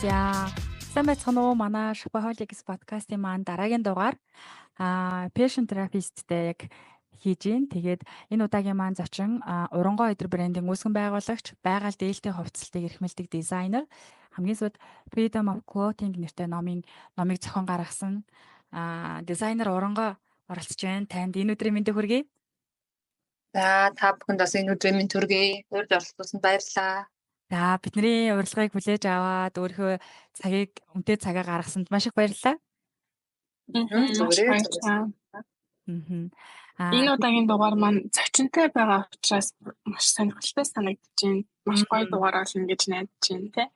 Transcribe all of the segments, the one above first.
За сайн байцгаана уу? Манай Shopaholics podcast-ийн маань дараагийн дугаар patient therapist-тэй яг хийж гин. Тэгээд энэ удаагийн маань зочин Урангой өдөр брендийн үүсгэн байгуулагч, байгаль дээлтэй хувцалтыг эрхмэлдэг дизайнер, хамгийн сүүлд Freedom of Clothing нэртэй номыг зохион гаргасан дизайнер Урангой оролцож байна. Танд энэ өдрийн мэндийг хүргэе. За та бүхэнд бас энэ өдрийн мэнд хүргэе. Урьд оролцсонд баярлалаа. За бидний урилгыг хүлээж аваад өөрийнхөө үнэтэй цагаа гаргасанд маш их баярлалаа. Зүгээр. Энэ удаагийн дугаар маань зочинтой байгаа учраас маш сонирхолтой санагдаж байна. Маш гоё дугаар болно гэж найдаж байна тий.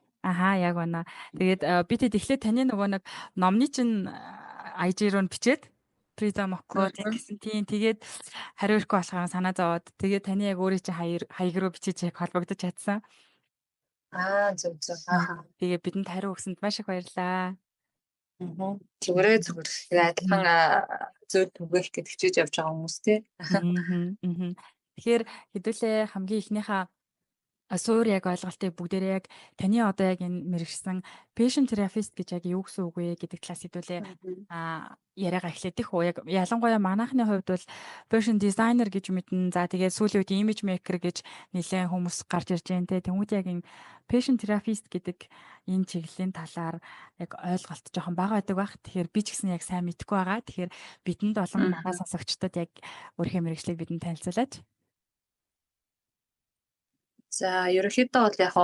Яг байна. Тэгээд би тэд эхлээд таны нөгөө нэг номны чинь IG руу бичээд Freedom of Clothing гэсэн тийм тэгээд хариу ирэхгүй болохоор санаа зовоод тэгээд таны яг өөрийн чинь хаяг руу бичиж яг холбогдож чадсан. Зөв. Тэгээ бидэнд хариу өгсөнд маш их баярлалаа. Зүгээр. Адилхан зөв түгээх гэж хичээж явж байгаа хүмүүс тий. Тэгэхээр хэдүүлээ хамгийн ихнийхээ суур яг ойлголтыг бүгдээрээ яг таны одоо яг энэ мэрэгсэн patient therapist гэж яг юу гэсэн үг вэ гэдэг талаас хэдүүлээ яриагаа эхлэдэх үү. Яг ялангуяа манайхны хувьд бол patient designer гэж мэднэ. За тэгээд сүүлийн үед image maker гэж нэлээд хүмүүс гарч ирж байна те. Тэнгүүд яг энэ patient therapist гэдэг энэ чиглэлийн талаар яг ойлголт жоохон бага байдаг байх. Тэгэхээр би ч гэсэн яг сайн мэдэхгүй байгаа. Тэгэхээр бидэнд олон манай сонсогчдод яг өөрийнхөө мэрэгчлийг бидэнд танилцуулаач. За ерөнхийдөө бол яг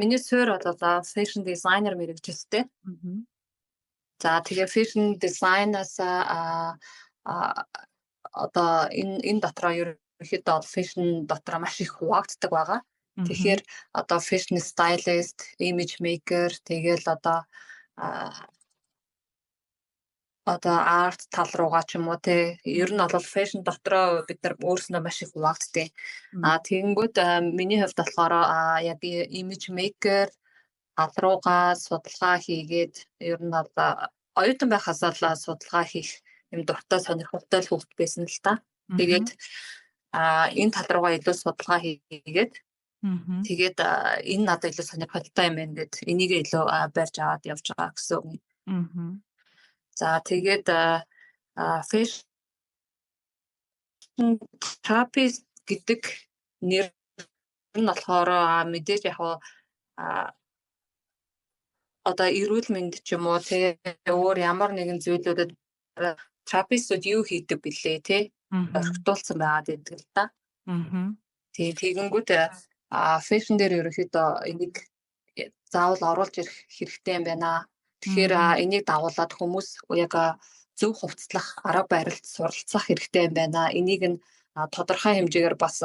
миний суурь бол fashion designer мэрэгжилтэй. За тэгээ fashion design-аас одоо энэ дотроо ерөнхийдөө бол fashion дотроо маш их хуваагддаг байгаа. Тэгэхээр одоо fashion stylist, image maker, тэгэл одоо арт тал руугаа ч юм уу те ер нь бол фэшн дотроо бид нар өөрснөө маш их хуваагдтыг. Тэгэнгүүт миний хувьд болохоор яг имиж мейкер тал руугаа судалгаа хийгээд ер нь бол оюутан байхаас л судалгаа хийх юм дуртай сонирхолтой хөвгт байсан л та. Тэгээд энэ тал руугаа илүү судалгаа хийгээд тэгээд энэ надад илүү сонирхолтой юм байна гэд энийг илүү барьж аваад явж байгаа гэсэн үг. За тэгээд fashion therapist гэдэг нэр нь болохоор мэдээж яг одоо эрүүл мэнд ч юм уу те өөр ямар нэгэн зүйлүүдэд therapist-ууд юу хийдэг бэлээ те орхитуулсан байгаад байдаг л да. Тэгэнгүүт fashion дээр ерөөхдөө энийг заавал оруулж ирэх хэрэгтэй юм байна. Тэгэхээр энийг дагуулад хүмүүс яг зөв хувцлах арга барилд суралцах хэрэгтэй юм байна. Энийг нь тодорхой хэмжээгээр бас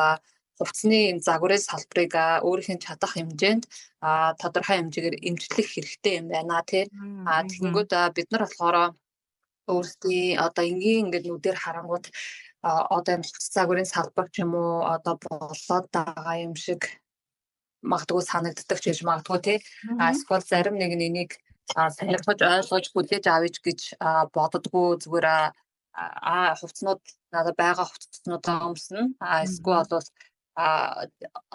хувцсны загварын салбарыг өөрийнх нь чадах хэмжээнд тодорхой хэмжээгээр эмчлэх хэрэгтэй юм байна тий. Тэгэнгүүт бид нар болохоор өөрсдийн одоо энгийн ингээд нүдээр харангууд одоо энэ хувцс загварын салбар ч юм уу одоо болоод байгаа юм шиг магадгүй санагддаг ч гэж магадгүй тий. Эсвэл зарим нэг нь энийг сонирхож ойлгож хүлээж авъя гэж боддгоо зүгээр хувцснууд надад байгаа хувцснуудаа өмснө. Эсвэл бол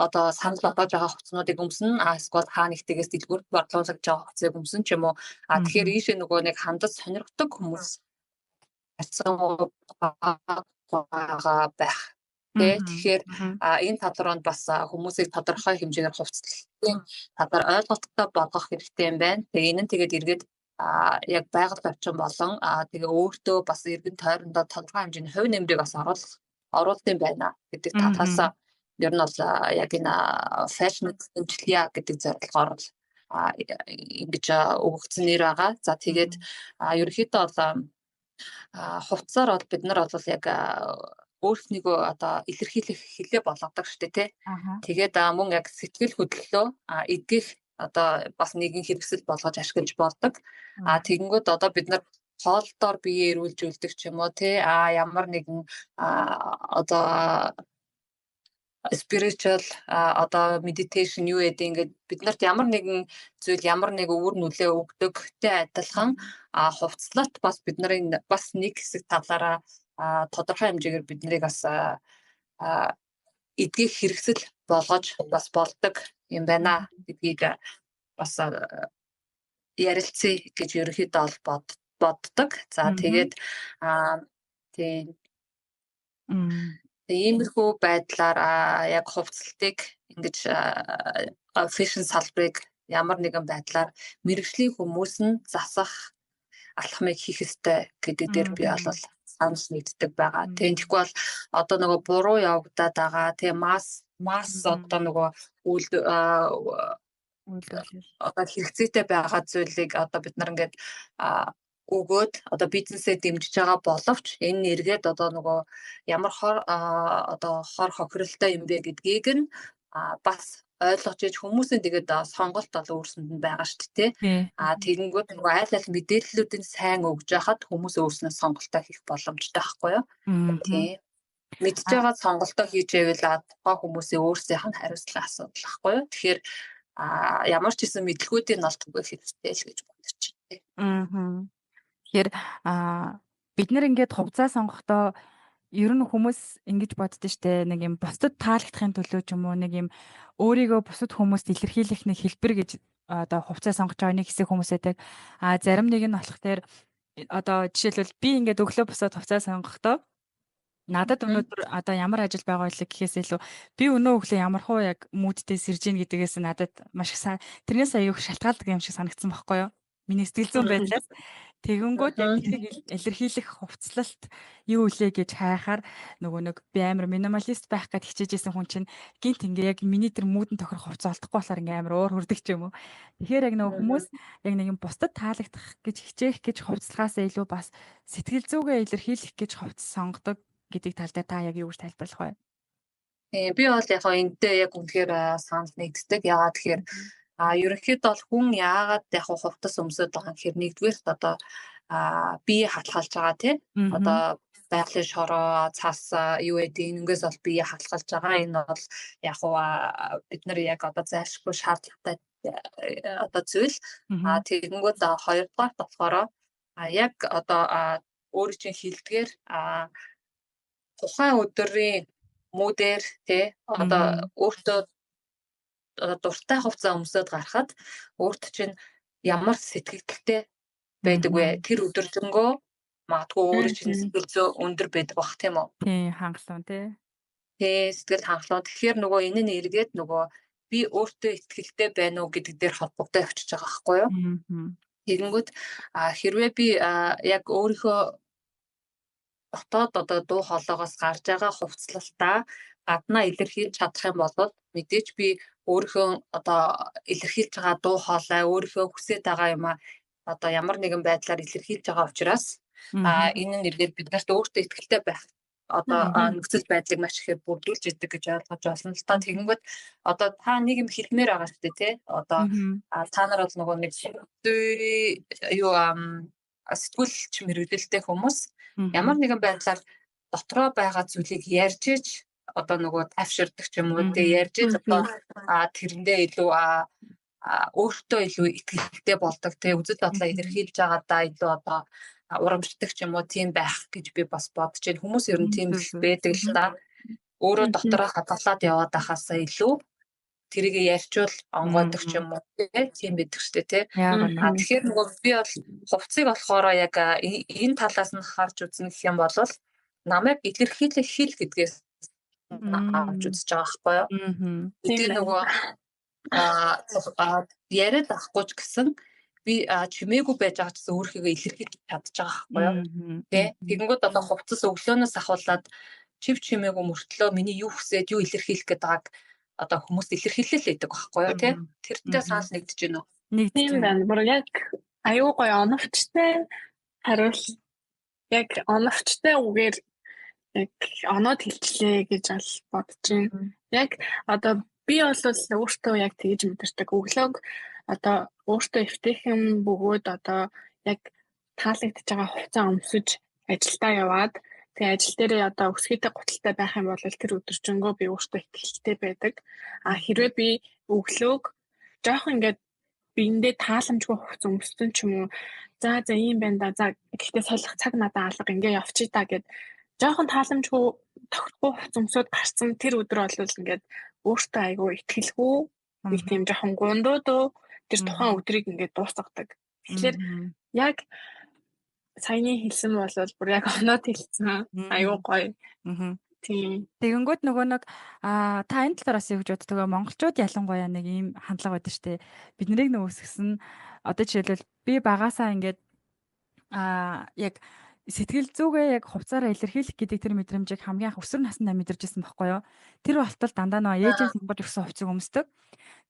одоо санал бодож байгаа хувцснуудыг өмснө. Эсвэл хаа нэгтгээс дэлгүүр бодлуулж байгаа хувцсыг өмснө ч юм уу. Тэгэхээр ийшээ нөгөө нэг хандаж сонирхдаг хүмүүс байгаа байх. Тэгэхээр энэ тал руу бас хүмүүсийг тодорхой хэмжээгээр хувцлалтын талаар ойлголттой болгох хэрэгтэй юм байна. Тэгээ энэ нь тэгээд эргээд яг байгаль орчин болон тэгээ өөртөө бас эргэн тойрондоо тодорхой хэмжээний хувь нэмрийг бас оруулалт юм байна гэдэг талаас ер нь бол яг энэ fashion хөгжлөе гэдэг зорилгоор ингэж өгөгдсөн нэр байгаа. За тэгээд ерөнхийдөө бол хувцсаар бол бид нар бол яг өөрснийгөө одоо илэрхийлэх хэлээ болгодог шүү дээ тий. Тэгээд мөн яг сэтгэл хөдлөлөө эдгэх одоо бас нэгэн хэрэгсэл болгож ашиглаж болдог. Тэгэнгүүт одоо бид нар хоолтоор бие эрүүлжүүлдэг ч юм уу тий. Ямар нэгэн одоо spiritual одоо meditation юу гэдэг ингээд биднэрт ямар нэгэн зүйл ямар нэг өвөр нөлөө өгдөгтэй адилхан хувцлалт бас бидний бас нэг хэсэг талаараа тодорхой хэмжээгээр биднийг бас эдгэх хэрэгсэл болгож бас болдог юм байна гэдгийг бас ярилцъя гэж ерөнхийдөө бол боддог. За тэгээд тийм иймэрхүү байдлаар яг хувцалтыг ингэж фэшн салбарыг ямар нэгэн байдлаар мэргэжлийн хүмүүс нь засах алхмыг хийх ёстой гэдэг дээр би бол санал нэгддэг байгаа. Тэгэхгүй бол одоо нөгөө буруу явагдаад байгаа. Тэгээ масс одоо нөгөө одоо хэрэгцээтэй байгаа зүйлийг одоо бид нар ингээд өгөөд одоо бизнесээ дэмжиж байгаа боловч энэ нэргээд одоо нөгөө ямар хор хохиролтой юм бэ гэдгийг нь бас ойлгож иж хүмүүсийн тэгээд сонголт бол өөрсөнд нь байгаа шүү дээ. Тэгэнгүүт нөгөө айл мэдээллүүдийн сайн өгж яхад хүмүүс өөрснөө сонголтоо хийх боломжтой байхгүй юу? Тийм. Мэдж байгаа сонголтоо хийж байвал тухайн хүмүүсийн өөрсдийнх нь хариуцлага асуудал байхгүй юу? Тэгэхээр ямар ч гэсэн мэдлгүүдийн бол түгээх хэрэгтэй л гэж бодож байна. Тэгэхээр бид нэр ингээд хувцас сонгохдоо ер нь хүмүүс ингэж боддоо штэ нэг юм бусдад таалагдахын төлөө ч юм уу нэг юм өөрийгөө бусад хүмүүст илэрхийлэх нэг хэлбэр гэж одоо хувцас сонгож байгаа нэг хэсэг хүмүүс байдаг. Зарим нэг нь болох тэр одоо жишээлбэл би ингээд өглөө босоод хувцас сонгохдоо надад өнөөдөр одоо ямар ажил байгаа вэ гэхээс илүү би өнөө өглөө ямархуу яг мүүдтэй сэрж ийн гэдгээс надад маш их тэрнээс аюух шалтгаалдаг юм шиг санагдсан байхгүй юу? Миний сэтгэл зүйн байдлаас тэгэнгүүт яг тэрийг илэрхийлэх хувцлалт юу үлээ гэж хайхаар нөгөө нэг би амар минималист байх гэж хичээжсэн хүн чинь гинт ингээ яг миний тэр мүүдэн тохирох хувцас олдохгүй болохоор ингээ амар уур хүрдэг ч юм уу. Тэгэхээр яг нөгөө хүмүүс яг нэг юм бусдад таалагдах гэж хичээх гэж хувцлагаас илүү бас сэтгэл зүгээ илэрхийлэх гэж хувцас сонгодог гэдэг тал дээр та яг юу гэж тайлбарлах вэ? Би бол яг энэтэй яг үнэхээр санал нэгддэг. Яагаад тэгэхээр ерөнхийдөө бол хүн яагаад яг хувцас өмсөд байгаа юм гэхээр нэгдүгээр одоо бие хатгалж байгаа тийм одоо байгалийн шороо цаас юу гэдэг энэнгээс бол бие хатгалж байгаа. Энэ бол яг бид нар яг одоо зайлшгүй шаардлагатай одоо зүйл. Тэгэнгүүт хоёрдугаар болохоор яг одоо өөрийн чинь хилдгээр тухайн өдрийн мүүдээр тий одоо өөртөө дуртай хувцас өмсөд гарахад өөрт чинь ямар сэтгэлдтэй байдаг вэ? Тэр өдөржингөө магадгүй өөрийн чинь сэтгэл зүй өндөр байдаг бах тийм үү? Тийм хангалуун тий. Сэтгэл хангалуун. Тэгэхээр нөгөө энэ нь эргээд нөгөө би өөртөө итгэлтэй байна уу гэдэг дээр холбогдоо явчихж байгаа байхгүй юу? Тэгэнгүүт хэрвээ би яг өөрийнхөө дотоод одоо дуу хоолойгоос гарч байгаа хувцлалтаа гаднаа илэрхийлж чадах юм бол мэдээч би өөрийнхөө одоо илэрхийлж байгаа дуу хоолой өөрийнхөө хүсэж байгаа юм одоо ямар нэгэн байдлаар илэрхийлж байгаа учраас энэ нь эргээд биднэрт өөртөө итгэлтэй байх одоо нөхцөл байдлыг маш ихээр бүрдүүлж идэг гэж ойлгож байна л та. Тэгэнгүүт одоо та нэг юм хэлмээр байгаа шүү дээ тий. Одоо та нар бол нөгөө нэг юу сэтгүүлч мэрэгдэлтэй хүмүүс ямар нэгэн байдлаар дотроо байгаа зүйлийг ярьж иж одоо нөгөө тавширдаг ч юм уу тий ярьж иж одоо тэрэндээ илүү өөртөө илүү итгэлтэй болдог тий үзэл бодлоо илэрхийлж байгаадаа илүү одоо урамшдаг ч юм уу тийм байх гэж би бас бодож байна. Хүмүүс ер нь тийм их байдаг л та. Өөрөө дотроо хадгалаад яваад байхаасаа илүү тэрийг ярьчвал онгойдог ч юм уу тийм байдаг шүү дээ тий. Тэгэхээр нөгөө би бол хувцсыг болохоор яг энэ талаас нь харж үзнэ гэх юм бол намайг илэрхийлэх хэл гэдгээс авч үзэж байгаа байхгүй юу. Тэгээ нөгөө яриад авахгүй ч гэсэн би чимээгүй байж байгаа ч гэсэн өөрийгөө илэрхийлж чадчих байгаа байхгүй юу. Тэгэнгүүт одоо хувцас өглөөнөөс ахуулаад чив чимээгүй мөртлөө миний юу хүсээд юу илэрхийлэх гээд байгааг одоо хүмүүс илэрхийлэл байдаг байхгүй юу тий. Тэрнтэй санал нэгдэж байна уу? Нэгдэж байна. Бүр яг аюу гой оновчтой хариулт яг оновчтой үгээр яг оноод хэлчлээ гэж бодож байна. Яг одоо би бол өөртөө яг тэгж мэдэрдэг. Өглөөг одоо өөртөө эвтэйхэн бөгөөд одоо яг таалагдж байгаа хувцас өмсөж ажилдаа яваад тэгээ ажил дээрээ одоо өсгийтэй гуталтай байх юм бол тэр өдөржингөө би өөртөө ихтэй байдаг. Хэрвээ би өглөөг жоох ингээд биендээ тааламжгүй хувцас өмссөн ч юм уу. За ийм байна да. За гэхдээ солих цаг надад алга ингээ явчих та гэд жоохон тааламжгүй тохирохгүй хувцас өмсөд гарсан тэр өдөр бол ингээд өөртөө айгүй итгэлгүй нэг тийм жоохон гундууд тэр тухайн өдрийг ингээд дуусгадаг. Тэгэхээр яг саяны хэлсэн бол бүр яг оноод хэлсэн. Аюу гоё. Тийм. Тэгэнгүүт нөгөө нэг та энэ талаар бас юу гэж боддог вэ? Монголчууд ялангуяа нэг ийм хандлага байдаг штэ. Бид нарыг нөгөөсгсөн одоо жишээлбэл би багасаа ингээд яг сэтгэл зүгээ яг хувцаараа илэрхийлэх гэдэг тэр мэдрэмжийг хамгийн анх өсвөр насндаа мэдэрчсэн байхгүй юу? Тэр болтол дандаа нөгөө ээжээс сонгож өгсөн хувцсыг өмсдөг.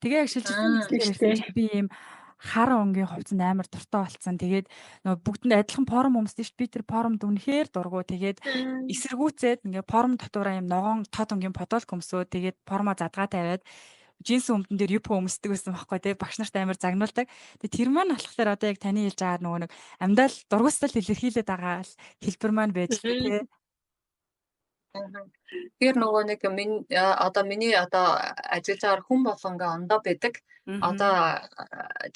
Тэгээ яг шилжилтийн эзлэр би ийм хар өнгийн хувцанд амар дуртай болцсон. Тэгээд нөгөө бүгдэнд адилхан форм өмсдөө шүү дээ. Би тэр формд үнэхээр дургу. Тэгээд эсэргүүцээд ингээ форм дотоороо ийм ногоон тод өнгийн подолк өмсөө. Тэгээд формо задгаа тавиад джинс өмдөн дээр юп өмсдөг байсан байхгүй тий. Багш нарт амар загнуулдаг. Тэгээд тэр маань болохоор одоо яг таны хэлж байгаа нөгөө нэг амьдаал дургуустал илэрхийлээд байгаа хэлбэр маань байж тий. Тэр нөгөө нэг миний ажиллаж байгаа хүн болгонгаа ондоо байдаг. Одоо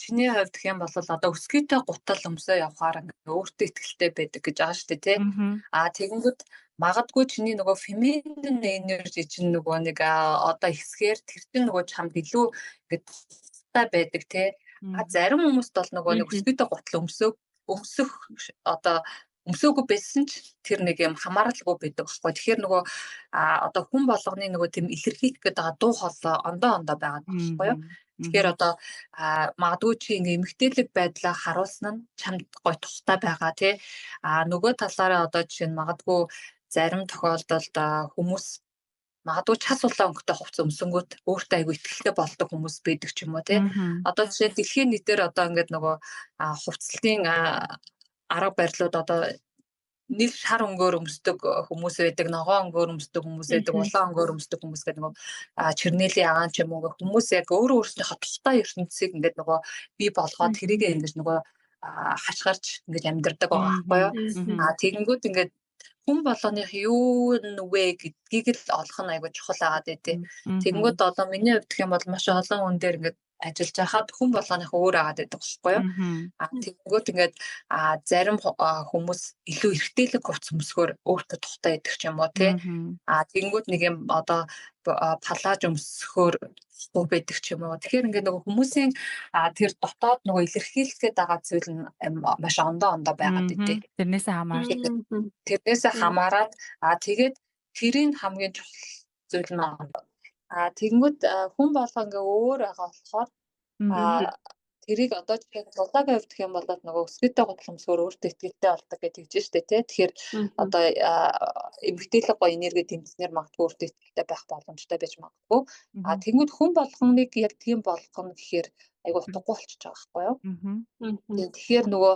чиний хувьд гэх юм бол одоо өсгийтэй гутал өмсөө явахаар өөртөө ихтэй байдаг гэж байгаа шүү дээ тий. Тэгэнгүүт магадгүй чиний нөгөө feminine energy чинь нөгөө нэг одоо ихсгээр тэр чинь нөгөө чамд илүү ингээд тустай байдаг тий. Зарим хүмүүст бол нөгөө нэг өсгийтэй гутал өмсөх одоо өмсөөгүй байсан ч тэр нэг юм хамааралгүй байдаг байхгүй. Тэгэхээр нөгөө одоо хүн болгоны нөгөө тийм илэрхийлэх гэдэг байгаа дуу хоолой ондоо байгаа байхгүй юу. Тэгэхээр одоо магадгүй чи ингээ эмгтээлэг байдлаа харуулсан нь чамд гой тухтай байгаа тий. Нөгөө талаараа одоо жишээ нь магадгүй зарим тохиолдолд хүмүүс магадгүй час улаан өнгөтэй хувцас өмсөнгөт өөртөө айгүй ихтэй болдог хүмүүс байдаг ч юм уу тий. Одоо жишээ дэлхийн нийтээр одоо ингээд нөгөө хувцлалын арга барилууд одоо нэг шар өнгөөр өмсдөг хүмүүс байдаг, ногоон өнгөөр өмсдөг хүмүүс байдаг, улаан өнгөөр өмсдөг хүмүүс гэдэг нөгөө Чернелийн агаан ч юм уу хүмүүс яг өөрөө өөрсдийнхөө тустай ертөнцийг ингээд нөгөө бий болгоод тэрийг ингэж нөгөө хашгирч ингэж амьдардаг байгаа байхгүй юу. Тэгэнгүүт ингээд хүн болгоных юу нүвэ гэдгийг л олох нь айгүй чухал агаад байдээ. Тэгэнгүүт одоо миний хувьд гэх юм бол маш олон хүн дээр ингээд ажиллаж байхад хүн болгоных өөр агаад байдаг байхгүй юу. Тэгэнгүүт ингээд зарим хүмүүс илүү эргэтэлэг хувцас өмсгөр өөртөө тухтай байдаг ч юм уу тий. Тэгэнгүүт нэг юм одоо палаж өмсөхөөр байдаг ч юм уу. Тэгэхээр ингээд нөгөө хүмүүсийн тэр дотоод нөгөө илэрхийлэх байгаа зүйл нь маш ондоо байгаад идэв. Тэрнээсээ хамаарат тэгээд тэрийн хамгийн чухал зүйл нь тэгэнгүүт хүн болгоо ингээ өөр байгаа болохоор тэрийг одоо жишээ дулаагийн хувьд гэх юм бол нөгөө өсгийтэй гутал өмсгөр өөртөө ихтэй болдог гэж хэлж штэ тий. Тэгэхээр одоо эмгтээлэг гоё энерги тэмцснээр магадгүй өөртөө ихтэй байх боломжтой байж магадгүй. Тэгэнгүүт хүн болгоныг яг тийм болгоно гэхээр айгу утгагүй болчихж байгаа байхгүй юу. Тэгэхээр нөгөө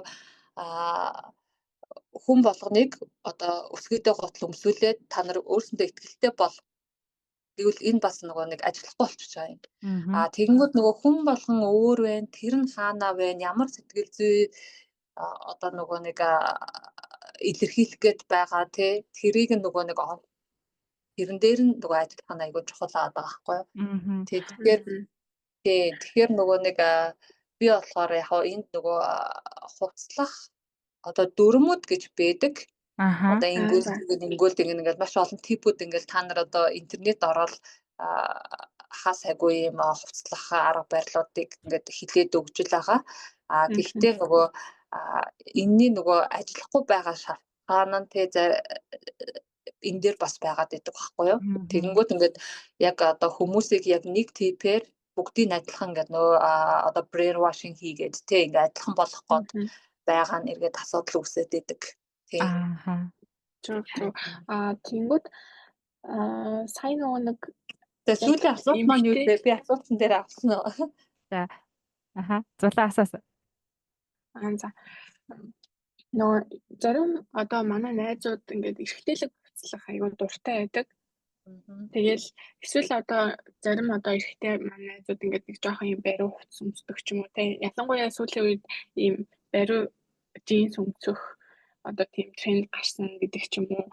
хүн болгоныг одоо өсгийтэй гутал өмсүүлээд та нар өөрсөндөө ихтэй бол гэвэл энэ бас нөгөө нэг ажиллахгүй болчихж байгаа юм. Тэгэнгүүт нөгөө хүн болгон өөр байна, тэр нь хаанаа байна, ямар сэтгэл зүй одоо нөгөө нэг илэрхийлэх гээд байгаа тий. Тэрийг нөгөө нэг тэрэн дээр нь нөгөө ажиллах нь айгүй чухал байгаа байхгүй юу. Тэгэхээр нөгөө нэг би болохоор яг энд нөгөө хувцлах одоо дөрмөд гэж байдаг. Одоо ингүүл ингээд маш олон типүүд ингээд та нар одоо интернет ороод хаа сайгүй юм хувцлах арга барилуудыг ингээд хилээд өгч л байгаа. Гэхдээ нөгөө энэний нөгөө ажиллахгүй байгаа шалтгаан нь тэ энэ дээр бас байгаад байдаг байхгүй юу. Тэгэнгүүт ингээд яг одоо хүмүүсийг яг нэг типээр бүгдийг адилхан ингээд нөгөө одоо brain washing хийгээд тэ ингээд адилхан болгох гээд байгаа нь эргээд асуудал үүсээд байдаг. Тэгэнгүүт сайн нөгөө нэг сүүлийн асуулт маань юу вэ? Би асуултан дээр авсан уу? За. Зулаа асаасан. За. Нөгөө зарим одоо манай найзууд ингээд эргэтэлэг хувцлах аюул дуртай байдаг. Тэгэл эсвэл одоо зарим одоо эрэгтэй манай найзууд ингээд нэг жоохон юм бариу хувцас өмсдөг ч юм уу те. Ялангуяа сүүлийн үед ийм бариу джинс өмсөх одоо тийм тренд гарсан гэдэг ч юм уу.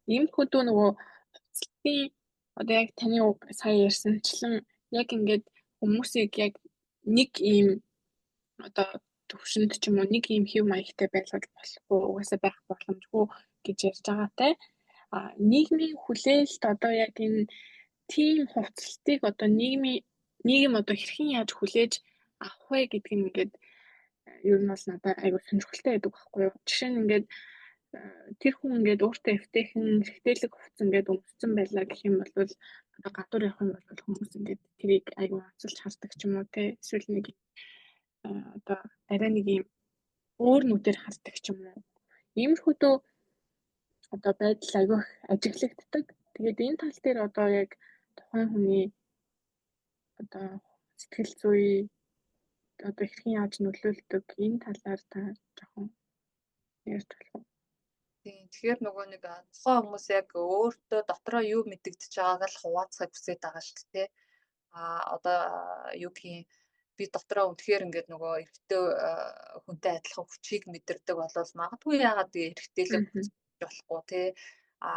Ийм хөдөө нөгөө одоо яг таны сая ярьсанчлан яг ингээд хүмүүсийг яг нэг ийм одоо төвшөнд ч юм уу нэг ийм хэв маягтай байлгаж болохгүй угаасаа байх боломжгүй гэж ярьж байгаатай. Нийгмийн хүлээлт одоо яг энэ тийм хувцлалтыг одоо нийгэм одоо хэрхэн яаж хүлээж авах вэ гэдг нь ингээд ер нь бол надад айгүй сонирхолтой байдаг байхгүй юу. Жишээ нь ингээд тэр хүн ингээд өөртөө эвтэйхэн эрэгтэйлэг хувцас ингээд өмссөн байлаа гэх юм бол одоо гадуур явах юм бол хүмүүс ингээд тэрийг айгүй онцолж хардаг ч юм уу те. Эсвэл нэг одоо арай нэг юм өөр нүдээр хардаг ч юм уу. Иймэрхүү одоо байдал айгүй их ажиглагддаг. Тэгээд энэ тал дээр одоо яг тухайн хүний одоо сэтгэл зүй одоо хэрхэн яаж нөлөөлдөг энэ талаар та жоохон ярьж болох уу? Тийм. Тэгэхээр нөгөө нэг тухайн хүмүүс яг өөртөө дотроо юу мэдэгдэж байгааг л хуваалцахыг хүсэж байгаа шүү дээ. Одоо юу гэх юм би дотроо үнэхээр ингээд нөгөө эрэгтэй хүнтэй адилхан хүчийг мэдэрдэг болол магадгүй яагаад би эрэгтэйлэг болохгүй тий.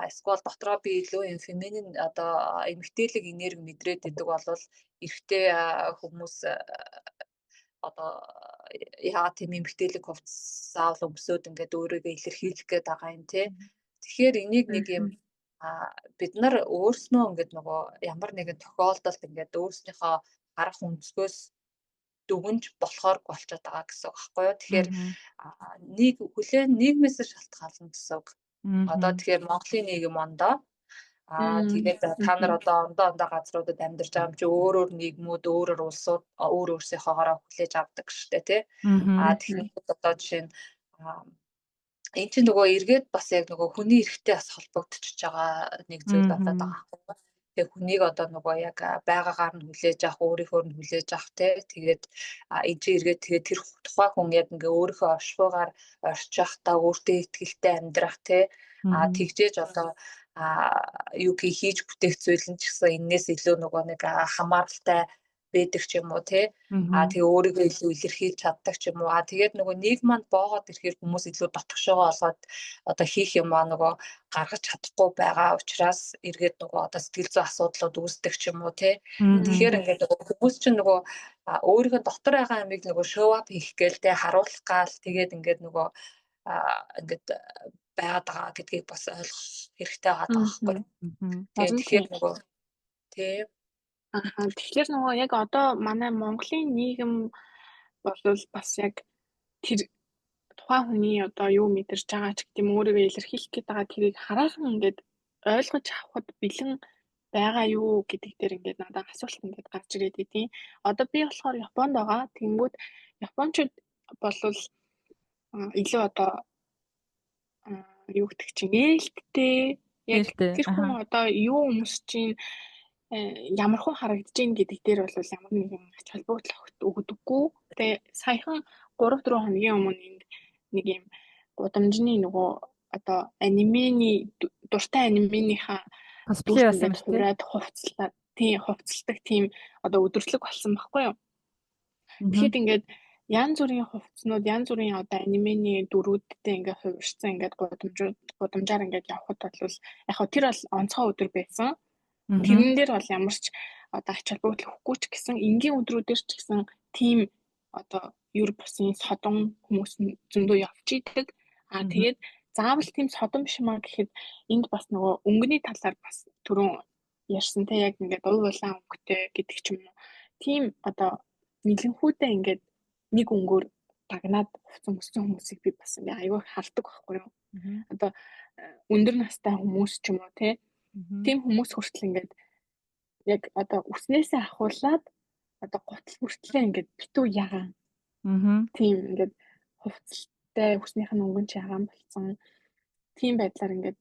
Эсвэл дотроо би илүү юм феминин одоо эмэгтэйлэг энерги мэдрээд идэг болол эрэгтэй хүмүүс одоо яагаад тийм эмэгтэйлэг хувцас өмсөд ингээд өөрийгөө илэрхийлэх гээд байгаа юм тий. Тэгэхээр энийг нэг юм бид нар өөрснөө ингээд нөгөө ямар нэгэн тохиолдолд ингээд өөрснийхөө харах өнцгөөс дүгнж болохоор болчиход байгаа гэсэн үг байхгүй юу. Тэгэхээр нэг хүлээн нийгмээс шалтгаална гэсэн үг. Одоо тэгэхээр Монголын нийгэм ондоо тэгээд та нар одоо ондоо газруудад амьдарч байгаа юм чи өөр нийгмүүд өөр улсууд өөр өөрсдийнхоогоо хүлээж авдаг шүү дээ тий. Тэгэхээр одоо жишээ нь энэ чинь нөгөө эргээд бас яг нөгөө хүний эрхтэй бас холбогдчихж байгаа нэг зүйл болоод байгаа байхгүй юу. Тэгээ хүнийг одоо нөгөө яг байгаагаар нь хүлээж авах, өөрийнхөө нь хүлээж авах тий. Тэгээд энэ чинь эргээд тэгээд тэр тухайн хүн яг ингээ өөрийнхөө оршихуйгаар орчих та өөртөө ихтэй амьдрах тий. Тэгжээж одоо юу хийж бүтээх зүйл нь ч гэсэн энээс илүү нөгөө нэг хамааралтай байдаг ч юм уу тий. Тэгээ өөрийгөө илүү илэрхийлж чаддаг ч юм уу. Тэгээд нөгөө нийгэм манд боогод ирэхээр хүмүүс илүү дотгошоогоо олгоод одоо хийх юм нөгөө гаргаж чадахгүй байгаа учраас эргээд нөгөө одоо сэтгэл зүй асуудлууд үүсдэг ч юм уу тий. Тэгэхээр ингээд хүмүүс чинь нөгөө өөрийнхөө дотор байгаа амийг нөгөө show up хийх гээл тий харуулах гал тэгээд ингээд нөгөө ингээд байгаад байгаа гэдгийг бас ойлгох хэрэгтэй байгаа байхгүй. Тэгэхээр нөгөө тий. Тэгэхээр нөгөө яг одоо манай Монголын нийгэм бол бас яг тэр тухайн хүний одоо юу мэдэрч байгаа ч гэдэм өөрийгөө илэрхийлэх гээд байгаа тэрийг хараахан ингээд ойлгож авахд бэлэн байгаа юу гэдэг дээр ингээд надад асуулт ингээд гарч ирээд идэв. Одоо би болохоор Японд байгаа. Тэнгүүд Япончууд бол илүү одоо юу гэдэг чинь ээлттэй яг тэр хүн одоо юу өмсөж чинь ямар хүн харагдаж байна гэдэг дээр бол ямар нэгэн ач холбогдол өгдөггүй. Тэгээ саяхан 3-4 хоногийн өмнө нэг юм гудамжны нөгөө одоо анимений дуртай анименийхаа косплей болсон юм хураад хувцалдаг тийм одоо өдрлөг болсон байхгүй юу. Тэгэхэд ингээд янз бүрийн хувцснууд янз бүрийн одоо анимений дүрүүдтэй ингээд хувирсан ингээд гудамжаар ингээд явхад бол яг хөө тэр бол онцгой өдөр байсан. Тэрэн дээр бол ямар ч одоо ач холбогдол өгөхгүй ч гэсэн энгийн өдрүүдээр ч гэсэн тийм одоо юр бусын содон хүмүүс зөндөө явж идэг. Тэгээд заавал тийм содон биш маа гэхэд энд бас нөгөө өнгөний талаар бас түрүүн ярьсантай яг ингээд уйлан өнгөтэй гэдэг ч юм уу. Тийм одоо нэлэнхүүтэй ингээд нэг өнгөөр дагнаад хувцсан хүмүүсийг би бас ингээ аягүй хардаг байхгүй юу. Одоо өндөр настай хүмүүс ч юм уу тийм хүмүүс хүртэл ингээд яг одоо үснээсээ ахуулаад одоо гутал хүртлээ ингээд битүү ягаан. Тийм ингээд хувцалтай үснийх нь өнгөн ч ягаан болсон. Тийм байдлаар ингээд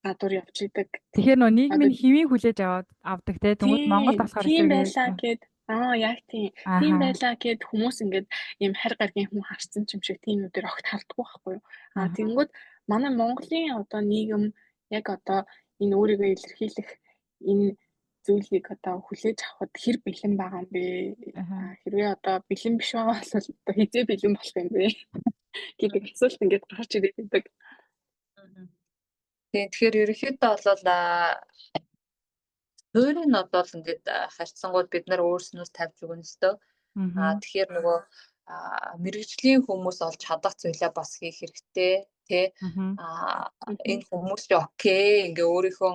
гадуур явж идэг. Тэгэхээр нөө нийгмийн хэвийн хүлээж авдаг те тэгвэл Монгол болохоор тийм байлаа гэд яг тийм байлаа гэд хүмүүс ингээд юм харь гаргийн хүн харцсан ч юм шиг тийм үдээр огт хардггүй байхгүй юу. Тэнгүүд манай Монголын одоо нийгэм яг одоо энэ өөрийгөө илэрхийлэх энэ зүйлийг одоо хүлээж авахд хэр бэлэн байгаа юм бэ? Хэрвээ одоо бэлэн биш байгаа бол одоо хизээ бэлэн болох юм бэ? гэдэг асуулт ингээд гарч ирээд байдаг. Тэгэхээр ерөнхийдөө бол суурийг нь одоо ингээд харьцангуй бид нар өөрснөөс тавьж өгнө өстөө. Тэгэхээр нөгөө мэрэгжлийн хүмүүс олж чадах зүйлээ бас хийх хэрэгтэй тий. Энэ хүмүүс ч окей ингээ өөрийнхөө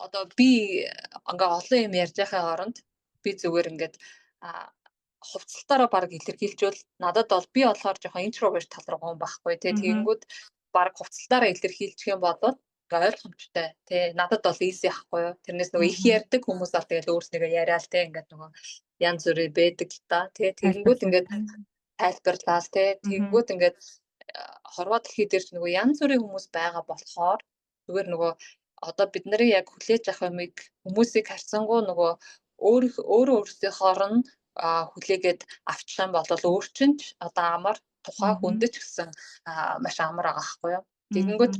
одоо би ингээ олон юм ярьж байхаа оронд би зүгээр ингээд хувцалтаараа баг илэрхийлжүүл надад бол би болохоор жоохон интроверт тал руу гон байхгүй тий. Тэгэнгүүт баг хувцалтаараа илэрхийлчих юм бол ойлгомжтой тий. Надад бол easy ахгүй юу. Тэрнээс нөгөө их ярьдаг хүмүүс бол тэгэл өөрснийгөө яриа л тий. Ингээд нөгөө янз бүрийн байдаг л та тий. Тэгэнгүүт ингээд тайлбарлаа л тий. Тэгэнгүүт ингээд хорвоо дэлхий дээр ч нөгөө янз бүрийн хүмүүс байгаа болохоор зүгээр нөгөө одоо бид нарын яг хүлээж авах юмыг хүмүүсийг харьцангуй нөгөө өөрсдийнхоор нь хүлээгээд авчлаа бол өөрчн ч одоо амар тухай хүндэж гэсэн маш амар байгаа байхгүй юу. Тэгэнгүүт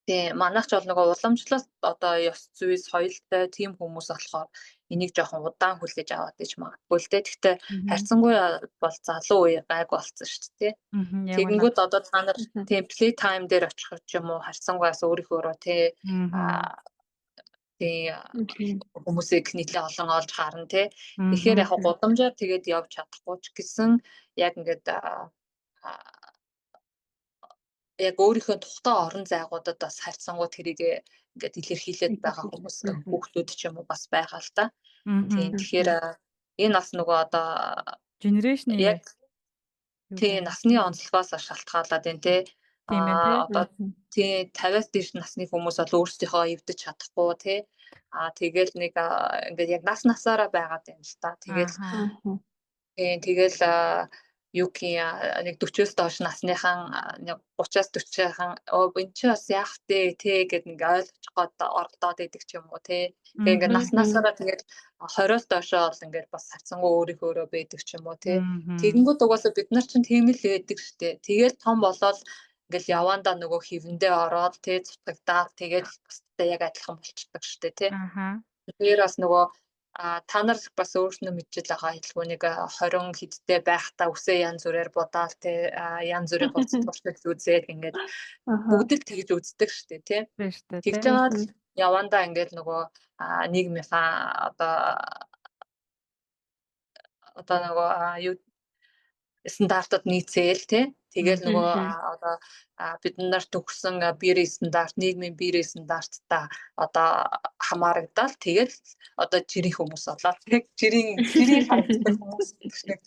тий манайх ч бол нөгөө уламжлалт одоо ёс зүй соёлтой тийм хүмүүс болохоор энийг жоохон удаан хүлээж аваад иж магадгүй л дээ. Гэхдээ харьцангуй бол залуу үе гайг болсон шүү дээ. Тэгэнгүүт одоо та нар тийм play time дээр очих юм уу харьцангуйас өөрийнхөөрөө тий хүмүүсийг нийтлээ олон олж харна тий. Тэгэхээр яг гудамжаар тэгээд явж чадахгүй ч гэсэн яг ингээд яг өөрийнхөө тухтай орон зайгуудад бас харьцангуй тэрийг ингээд илэрхийлээд байгаа хүмүүс хүүхдүүд ч юм уу бас байгаа л та. Тийм тэгэхээр энэ бас нөгөө одоо генерашны яг тий насны онцлогоос шалтгаалаад байна тий. Одоо тий 50-аас дээш насны хүмүүс бол өөрсдийнхөө эвдэж чадахгүй тий. Тэгэл нэг ингээд яг насаараа байгаад байна л та. Тэгэл юу гэх нэг 40-оос доош насныхан нэг 30-аас 40-хан энэ ч бас яах вэ тий гэд нэг ойлгож гоод оролдоод идэг ч юм уу тий. Тэгээ ингээд насаараа тэгээд 20-оос доошоо бол ингээд бас харьцангуй өөрийнхөөрөө байдаг ч юм уу тий. Тэгэнгүүт угаасаа бид нар чинь тийм л байдаг штэ. Тэгэл том болоод ингээл явандаа нөгөө хивэндээ ороод тий цутгагдаад тэгээд бусдад яг адилхан болчихдог штэ тий. Тэгэхээр бас нөгөө та нар бас өөрснөө мэдчихэл байгаа хэлгүй нэг 20 хэдтэй байхдаа үсээ янз бүрээр бодаал тий янз бүрийн болцолтой үзээд ингээд бүгд л тэгж үздэг штэ тий. Тэгж жаад явандаа ингээд нөгөө нийгмийнхаа одоо нөгөө юу стандартад нийцээл тий. Тэгэл нөгөө одоо бид нар төгсөн биерийн стандарт, нийгмийн биерийн стандарттай одоо хамаарагдаад тэгэл одоо жирийн хүмүүс болоод тэг жирийн харагддаг хүмүүс гэдэг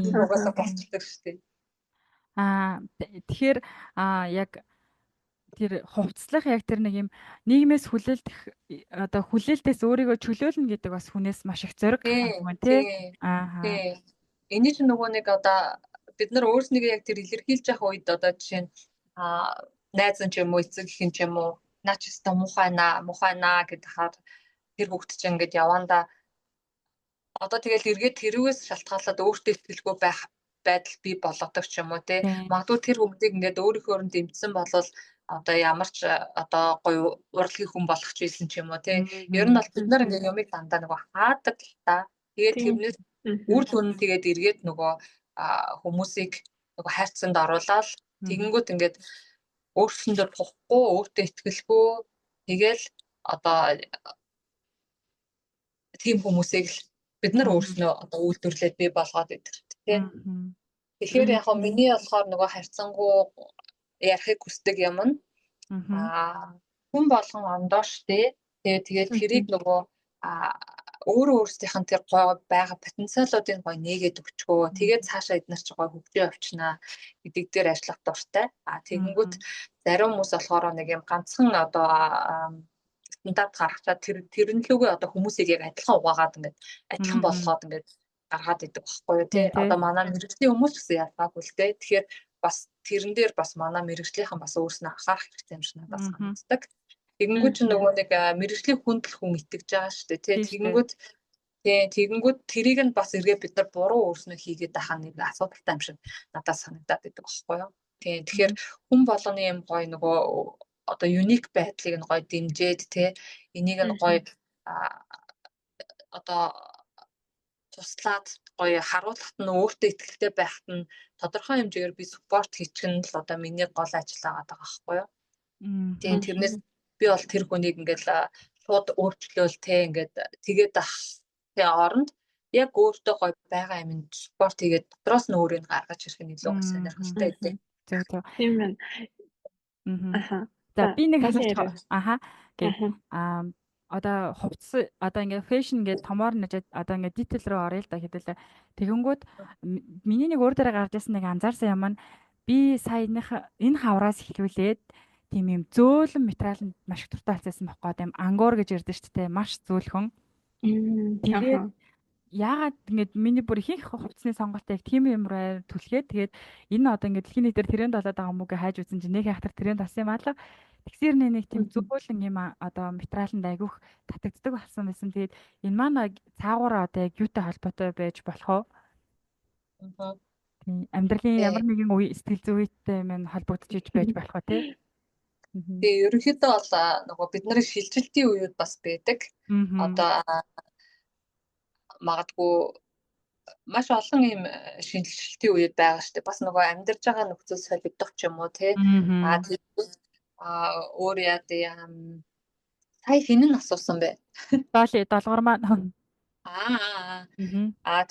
нэг угаасаа болчихдог шүү дээ. Тэгэхээр яг тэр хувцлах яг тэр нэг юм нийгмээс хүлээлтэх одоо хүлээлтээс өөрийгөө чөлөөлнө гэдэг бас хүнээс маш их зориг гаргах тий. Эний чинь нөгөө нэг одоо бид нар өөрснийгөө яг тэр илэрхийлж явах үед одоо жишээ нь найз нь ч юм уу эцэг гэх юм ч юм уу наа ч өстө мухайнаа гэдэг хаар тэр хүүхд чинь ингээд явандаа одоо тэгэл эргээд тэрүүгээс шалтгаалаад өөртөө итгэлгүй байх байдал бий болгодог ч юм уу тий. Магадгүй тэр хүүхдийг ингээд өөрийнхөө өрөнд дэмжсэн болол одоо ямар ч одоо гоё урлагийн хүн болох ч байсан ч юм уу тий. Ер нь бол бид нар ингээд юмыг дандаа нөгөө хаадаг л та. Тэгээд тэрнээс үр дүн тэгээд эргээд нөгөө хүмүүсийг нөгөө хайрцанд оруулаад тэгэнгүүт ингээд өөрсөндөө тухгүй, өөртөө итгэлгүй тэгэл одоо тийм хүмүүсийг л бид нар өөрснөө одоо үйлдвэрлээд бий болгоод идэх тийм. Тэгэхээр яг нь миний болохоор нөгөө харьцангуй ярихыг хүсдэг юм нь хүн болгон ондоо штэ. Тэгээд тэрийг нөгөө өөрөө өөрсдийнх нь тэр гой байгаа потенциалуудыг гой нээгээд өгчгөө. Тэгээд цаашаа эднэр ч гой хөгжиж явчихнаа гэдэг дээр ажиллах дуртай. Тэгэнгүүт зарим хүмүүс болохоор нэг юм ганцхан одоо стандарт гаргачаад тэрнлүүгээ одоо хүмүүсийг яг адилхан угаагаад ингээд адилхан болгоод ингээд гаргаад идэг байхгүй юу тий. Одоо манай мэрэгжлийн хүмүүс ч гэсэн ялгаагүй л дээ. Тэгэхээр бас тэрэн дээр бас манай мэрэгжлийнхэн бас өөрснөө анхаарах хэрэгтэй юм шиг надад санагддаг. Тэгэнгүүт ч нөгөө нэг мэрэгжлийн хүндэл хүн итгэж байгаа шүү дээ тий. Тэгэнгүүт тэрийг нь бас эргээ бид нар буруу өөрснөө хийгээд байхаа нэг асуудалтай юм шиг надад санагдаад байдаг байхгүй юу. Тэгэхээр хүн болгоны юм гоё нөгөө одоо юник байдлыг нь гоё дэмжиж тий. Энийг нь гоё одоо туслаад гоё харуулхад нь өөртөө итгэлтэй байхад нь тодорхой хэмжээгээр би спорт хийчих нь л одоо миний гол ажил байгаа байхгүй юу. Тэрнээс би бол тэр хүнийг ингээл шууд өөрчлөөл те ингээд тэгээд ах тий оронд яг өөртөө гоё байгаа юм спорт хийгээд дотроос нь өөрийг гаргаж ирэх нь илүү сонирхолтой байдаг. Тийм байна. За би нэг асууж одоо хувцас одоо ингээ фэшн гэдэг томоор нэж одоо ингээ дитейл рүү орё л да хэдүүлээ. Тэгэнгүүт миний нэг өөр дээр гарч ирсэн нэг анзаарсан юм нь би саяных энэ хавраас эхлүүлээд тийм юм зөөлөн материалд маш их дуртай болсон байхгүй тийм ангуур гэж ярьдэн шүү дээ маш зөөлхөн. Тэгээд яагаад ингэж миний бүр ихэнх хувцсны сонголтоо яг тийм юм руу түлхээд тэгээд энэ одоо ингээ дэлхийн нийтээр тренд болоод байгаа юм уу гэж хайж үзсэн чинь нэг хахтар тренд болсон юм аа л. Тэгсэр нэг тийм зөөлөн юм одоо материаланд айгүйх татагддаг болсон байсан. Тэгээд энэ маань цаагаараа одоо яг юутай холбоотой байж болох вэ? Тийм амьдралын ямар нэгэн үе сэтгэл зүйтэй юм холбогдож иж байж болох уу тий? Тэгээ ерөнхийдөө бол нөгөө бид нарын шилжилтийн үеуд бас байдаг. Одоо магадгүй маш олон юм шилжилтийн үед байгаа шүү дээ. Бас нөгөө амьдарч байгаа нөхцөл солигдох ч юм уу тий. Өөр яа сая хинэн асуусан бэ? Долгор маань.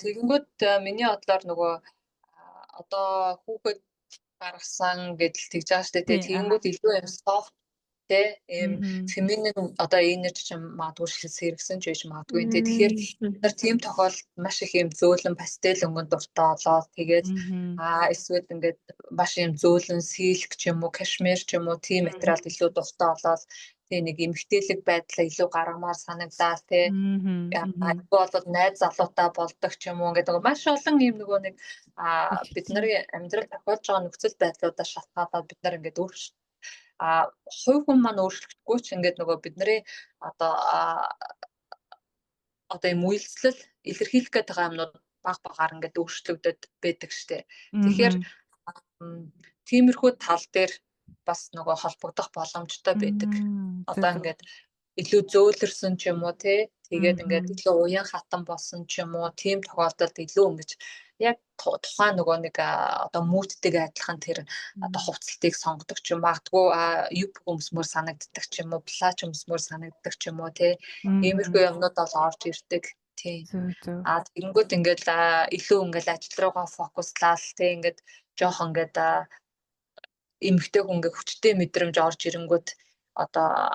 Тэгэнгүүт миний бодлоор нөгөө одоо хүүхэд гаргасан гэдэл тэгж байгаа шүү дээ. Тэгэнгүүт илүү юм софт тэ ийм феминин одоо энерги ч магадгүй сэргсэн ч биш магадгүй. Тэгэхээр тэр тийм тохиолдолд маш их юм зөөлөн пастел өнгөнд дуртай болоод тэгээд эсвэл ингээд маш юм зөөлөн силк ч юм уу кашмир ч юм уу тийм материалд илүү дуртай болоод тэг нэг эмгтээлэг байдлаа илүү гаргамаар санагдаад тэ болоод найз залуутай болдог ч юм уу ингээд маш олон юм нөгөө нэг бид нарын амьдрал тохиолж байгаа нөхцөл байдлуудаа шалтгаалаад бид нар ингээд хувь хүн маань өөрчлөгдөхгүй ч ингээд нөгөө бидний одоо юм үйлчлэл илэрхийлэх гэдэг юмнууд баг багаар ингээд өөрчлөгдөд байдаг штэ. Тэгэхээр тиймэрхүү тал дээр бас нөгөө холбогдох боломжтой байдаг. Одоо ингээд илүү зөөлрсөн ч юм уу тий. Тэгээд ингээд илүү уян хатан болсон ч юм уу тийм тохиолдолд илүү ингэж яг тухайн нөгөө нэг одоо мүүдтэйг адилхан тэр одоо хувцалтыг сонгодог ч юм магадгүй юп өмсмөр санагддаг ч юм уу плач өмсмөр санагддаг ч юм уу тий. Иймэрхүү юмнууд бол орж ирдэг тий. Тэгэнгүүт ингээд илүү ингээд ажил руугаа фокуслал тий ингээд жоох ингээд эмгтэй хүн ингээд хүчтэй мэдрэмж орж ирэнгүүт одоо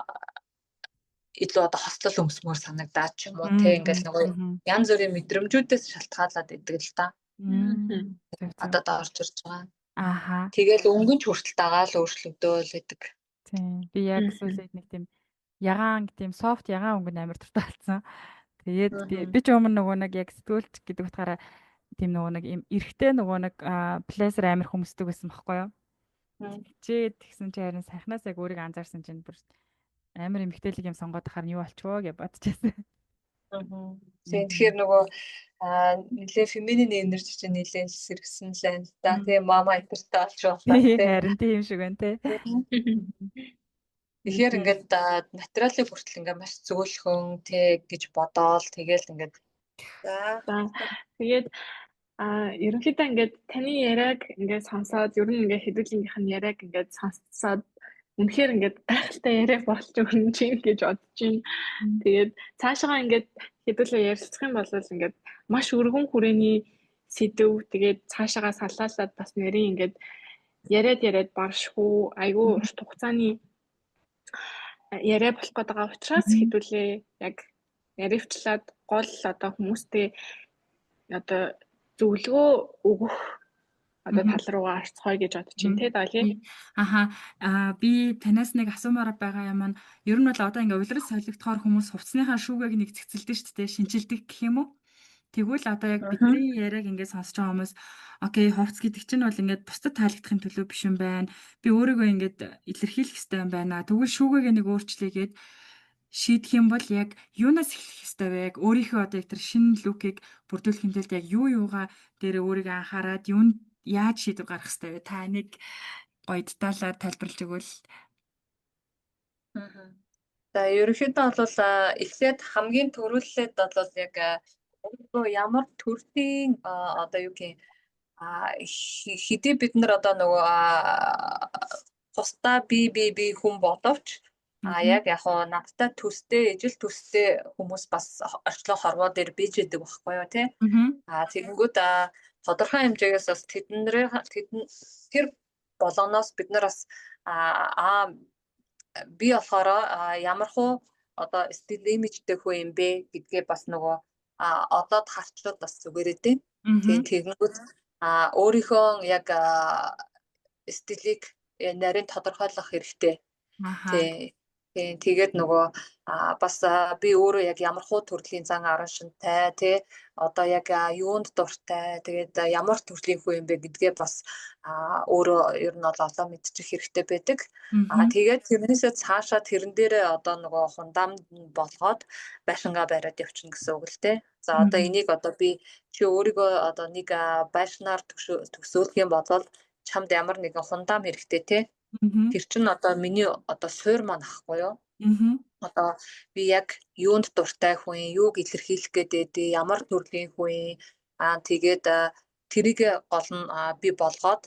илүү одоо хослол өмсмөр санагдаад ч юм уу тий ингээд нөгөө янз бүрийн мэдрэмжүүдээс шалтгаалаад идэг л та. Одоо орж ирж байгаа. Тэгэл өнгөнч хүртэл дагаал өөрчлөгдөөл гэдэг. Тийм. Би яг сүүлд нэг тийм ягаан тийм софт ягаан өнгөнд амар дуртай болсон. Тэгээд би ч өмнө нөгөө нэг яг сэтгүүлч гэдэг утгаараа тийм нөгөө нэг юм эрэгтэй нөгөө нэг плезер амар хүмүүсдэг байсан байхгүй юу? Тэгсэн чи харин сайхнаас яг өөрийгөө анзаарсан чинь бүр амар эмгтээлэг юм сонгоод ахаар нь юу болчихвоо гэж бодчихсон. Тэгэхээр нөгөө нэлээ феминин энержи чинь нэлээ сэргсэн л байна да. Тэгээ мама энтертэй болж байна. Харин тийм шиг байна те. Тэгэхээр ингээд материалын хүртэл ингээд маш зөөлхөн те гэж бодоол тэгэл ингээд тэгээд ерөнхийдөө ингээд таны яриаг ингээд сонсоод ер нь ингээд хэдүүлгийнх нь яриаг ингээд сонсоод үнэхээр ингээд гайхалтай яриа болж өгнө чинь гэж бодож байна. Тэгээд цаашаа ингээд хэдүүлээ ярилцах юм бол ингээд маш өргөн хүрээний сэдв тэгээд цаашаа салаалаад бас нэрийн ингээд яриад баршгүй айгүй урт хугацааны яриа болох гэдэг учраас хэдүүлээ яг яривчлаад гол одоо хүмүүстэй одоо зөвлөгөө өгөх одоо тал руугаа орцгоё гэж бодож байна те Дали. Би танаас нэг асуумаар байгаа юм нь ер нь бол одоо ингээ улирал солигдохоор хүмүүс хувцсныхаа шүүгийг нэг цэцэлдэж шүү дээ шинжилдэг гэх юм уу? Тэгвэл одоо яг бидний яриаг ингээ сонсож байгаа хүмүүс окей хувцс гэдэг чинь бол ингээд бусдад таалагдахын төлөө биш юм байна. Би өөрийгөө ингээд илэрхийлэх хэрэгтэй юм байна. Тэгвэл шүүгээ нэг өөрчлөгээд шийдэх юм бол яг юунаас эхлэх ёстой вэ? Яг өөрийнхөө одоо яг тэр шинэ лукийг бүрдүүлэхэд яг юугаа дээр өөрийгөө анхаарад юунд яаж шийдвэр гаргах ёстой вэ? Та нэг гоё деталаар тайлбарлаж өгвөл. За ерөнхийдөө бол эхлээд хамгийн түрүүлээд бол яг ямар төрлийн одоо юу гэх хэдий бид нар одоо нөгөө тусдаа би хүн боловч яг надтай төстэй ижил төстэй хүмүүс бас орчлон хорвоо дээр бийж идэг байхгүй юу тий. Тэгэнгүүт тодорхой хэмжээгээс бас тэр болгоноос бид нар бас би болохоор ямархуу одоо стил имижтэй хүн юм бэ гэдгээ бас нөгөө одоод харчвал бас зүгээрээ тийм. Тийм тэгэнгүүт өөрийнхөө яг стилийг нарийн тодорхойлох хэрэгтэй. Тийм тэгээд нөгөө бас би өөрөө яг ямар хуу төрлийн зан аран шинтэй тий одоо яг юунд дуртай тэгээд ямар төрлийн хүн юм бэ гэдгээ бас өөрөө ер нь олоо мэдчих хэрэгтэй байдаг. Тэгээд тэрнээсээ цаашаа тэрэн дээрээ одоо нөгөө хундам болгоод байшингаа бариад явчихна гэсэн үг л тий. За одоо энийг одоо би чи өөрийгөө одоо нэг байшинаар төгсөөлөх юм бол чамд ямар нэгэн хундам хэрэгтэй тий. Тэр чинь одоо миний одоо суур маань ахгүй юу? Одоо би яг юунд дуртай хүн, юуг илэрхийлэх гэдэг, ямар төрлийн хүн тэгээд тэрийг гол нь би болгоод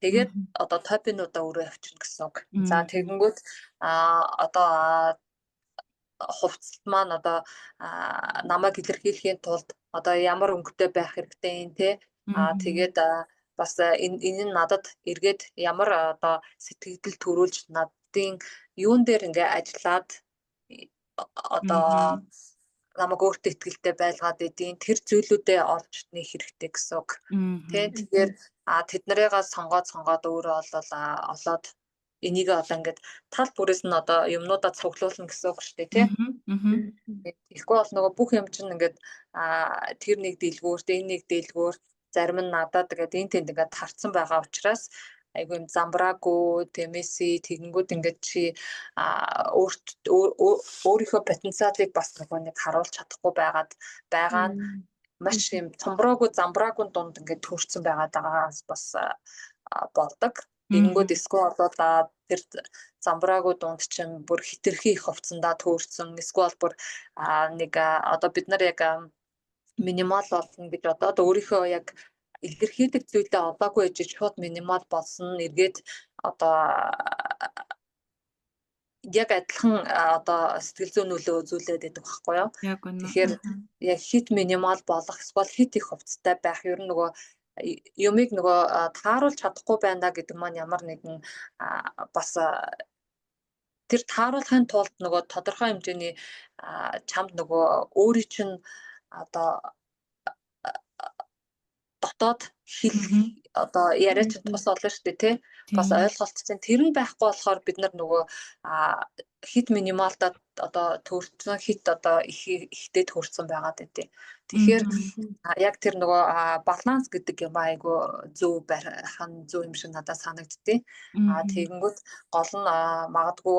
тэгээд одоо топинуудаа өөрөө авчирна гэсэн үг. За тэгэнгүүт одоо хувцас маань одоо намайг илэрхийлэхийн тулд одоо ямар өнгөтэй байх хэрэгтэй юм те. Тэгээд бас энэ нь надад эргээд ямар одоо сэтгэл төрүүлж надын юун дээр ингээ ажиллаад одоо намайг өөртөө ихтэй байлгаад идэв тэр зүйлүүдээ олж нэх хэрэгтэй гэсэн үг. Тэгэхээр тэд нарыгаа сонгоод өөрөө олоод энийг одоо ингээд тал бүрээс нь одоо юмнуудаа цуглуулна гэсэн үг шүү дээ тий. Тэгэхгүй бол нөгөө бүх юм чинь ингээд тэр нэг дэлгүүрт энэ нэг дэлгүүрт зарим нь надад тэгээд энэ тэнд ингээд тарцсан байгаа учраас айгүй юм замбраагүй тэмээси тэгэнгүүт ингээд чи өөрийнхөө потенциалыг бас нэг харуулж чадахгүй байгаа нь маш юм цомброогүй замбраагүй дунд ингээд төрсэн байгаагаас бас болдог. Тэгэнгүүт эсвэл одоо тэр замбраагүй дунд чинь бүр хитрхи их хувцсандаа төөрсөн эсвэл бүр нэг одоо бид нар яг минимал болно гэж одоо өөрийнхөө яг илэрхийлэх зүйлээ одоогүй ээж шууд минимал болсон эргээд одоо яг адилхан одоо сэтгэл зүйн нөлөө үзүүлээд байдаг байхгүй юу? Тэгэхээр яг хит минимал болох эсвэл хит их хувцастай байх ер нь нөгөө юмыг нөгөө тааруулж чадахгүй байна гэдэг маань ямар нэгэн бас тэр тааруулахын тулд нөгөө тодорхой хэмжээний чамд нөгөө өөрийн чинь одоо дотоод хэл одоо яриач тус олно шүү дээ тий. Бас ойлголт чинь тэр нь байхгүй болохоор бид нар нөгөө хит минималдаа одоо төрсөн хит одоо ихтэй төрсөн байгаад байдیں۔ Тэгэхээр яг тэр нөгөө баланс гэдэг юм айгу зөв барих нь зөв юм шиг надад санагдтыг. Тэгэнгүүт гол нь магадгүй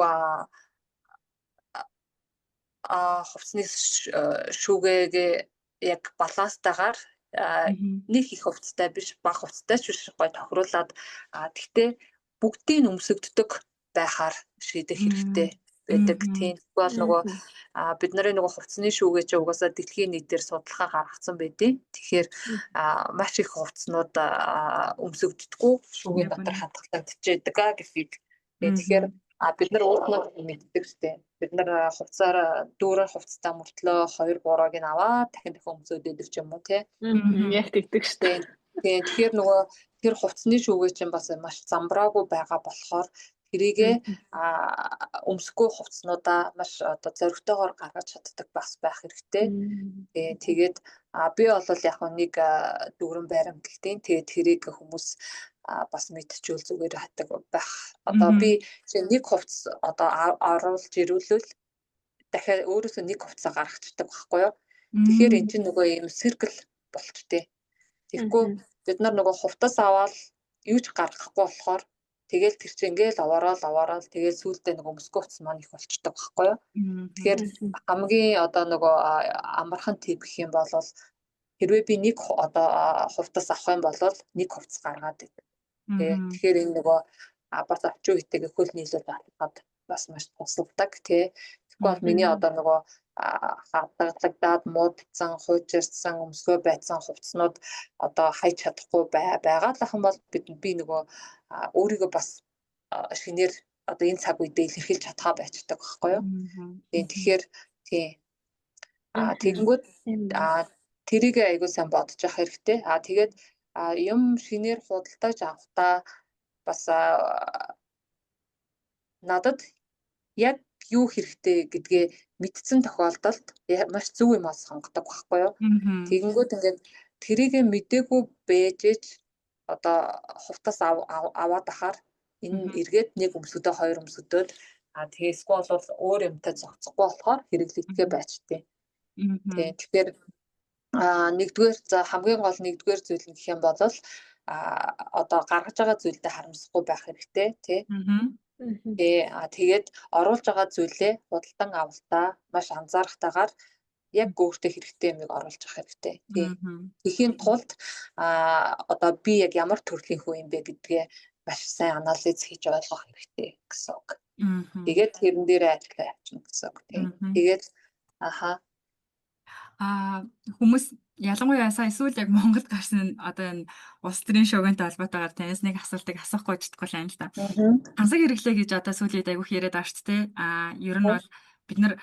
хувцсны шүүгээгээ яг баланстайгаар нэг их хувцастай биш бага хувцастай ч биш гой тохируулаад тэгтээ бүгдийг өмсөгддөг байхаар шийдэх хэрэгтэй байдаг. Тийм бол нөгөө бид нарын нөгөө хувцсны шүүгээ чи угаасаа дэлхийн нийтээр судалгаа гаргацсан байдیں۔ Тэгэхээр маш их хувцснууд өмсөгддөггүй шүүгээ дотор хадгалагдчихэйдэг гэхийг. Тэгэхээр бид нар өөрсдөө мэддэг штеп. Бид нар хувцаар дүүрэн хувцастай мөртлөө 2-3-ыг нь аваад дахин өмсөдөг ч юм уу тий. Яг тэгдэг штеп. Тэгэхээр нөгөө тэр хувцсны шүүгээ чинь бас маш замбраагүй байгаа болохоор тэрийгэ өмсөхгүй хувцснуудаа маш одоо зоригтойгоор гаргаж чаддаг бас байх хэрэгтэй. Тэгээд би бол яг нэг дүүрэн баримталтын тэгээд тэрийг хүмүүс бас мэдчихвэл зүгээр хатдаг байх. Одоо би нэг хувцас одоо оруулж ирүүлвэл дахиад өөрөөсөө нэг хувцас гаргацдаг байхгүй юу? Тэгэхээр эн чинь нөгөө юм циркл болчтой. Тэгэхгүй бид нар нөгөө хувцас аваад юу ч гаргахгүй болохоор тэгэл тэр чинь ингээл аваарал тэгэл сүүлдээ нөгөө өмсгөө хувцас маань их болчдөг байхгүй юу? Тэгэхээр хамгийн одоо нөгөө амархан тип гэх юм бол хэрвээ би нэг одоо хувцас авах юм бол нэг хувцас гаргаад байдаг. Тэгэхээр энэ нөгөө бас очуу итэйг хөл нийлүүлээд авахад бас маш тусалдаг тий. Тэгэхгүй бол миний одоо нөгөө хадгалагдаад муудсан, хуйчирсан, өмсгөө байцсан хувцснууд одоо хайж чадахгүй байгаа л ахын бол би нөгөө өөрийгөө бас шинээр одоо энэ цаг үедээ илэрхийлж чадхаа байцдаг байхгүй юу? Тэгэхээр тий. Тэгэнгүүт тэрийг айгуу сайн бодож явах хэрэгтэй. Тэгээд юм шинээр худалдаж авахдаа бас надад яг юу хэрэгтэй гэдгээ мэдсэн тохиолдолд маш зөв юмас сонгодог байхгүй юу. Тэгэнгүүт ингээд тэрийг мэдээгүй бэжэж одоо хувцас аваад ахаар энэ эргээд нэг өмсөдөө хоёр өмсөдөөд тэгээсгүй бол өөр юмтай зохицохгүй болохоор хэрэглэгдэхээ байчтیں۔ Тэгэхээр нэгдүгээр хамгийн гол нэгдүгээр зүйл нь гэх юм бол одоо гаргаж байгаа зүйлдээ харамсахгүй байх хэрэгтэй тий. Тэгээд оруулж байгаа зүйлээ худалдан авалтаа маш анзаарахтайгаар яг өөртөө хэрэгтэй юмыг оруулж авах хэрэгтэй. Тэхийн тулд одоо би яг ямар төрлийн хүн юм бэ гэдгээ маш сайн анализ хийж ойлгох хэрэгтэй гэсэн үг. Тэгээд тэрэн дээрээ ажиллаа явуулна гэсэн үг тий. Тэгээд хүмүүс ялангуяа сая эсвэл яг Монголд гарсан одоо энэ улс төрийн шуугиантай холбоотойгоор танаас нэг асуултыг асуухгүй чадахгүй юм л да. Хансаг хэрэглээ гэж одоо сүүлийн айгүйх яриад байгаа ч тий. Ер нь бол бид нар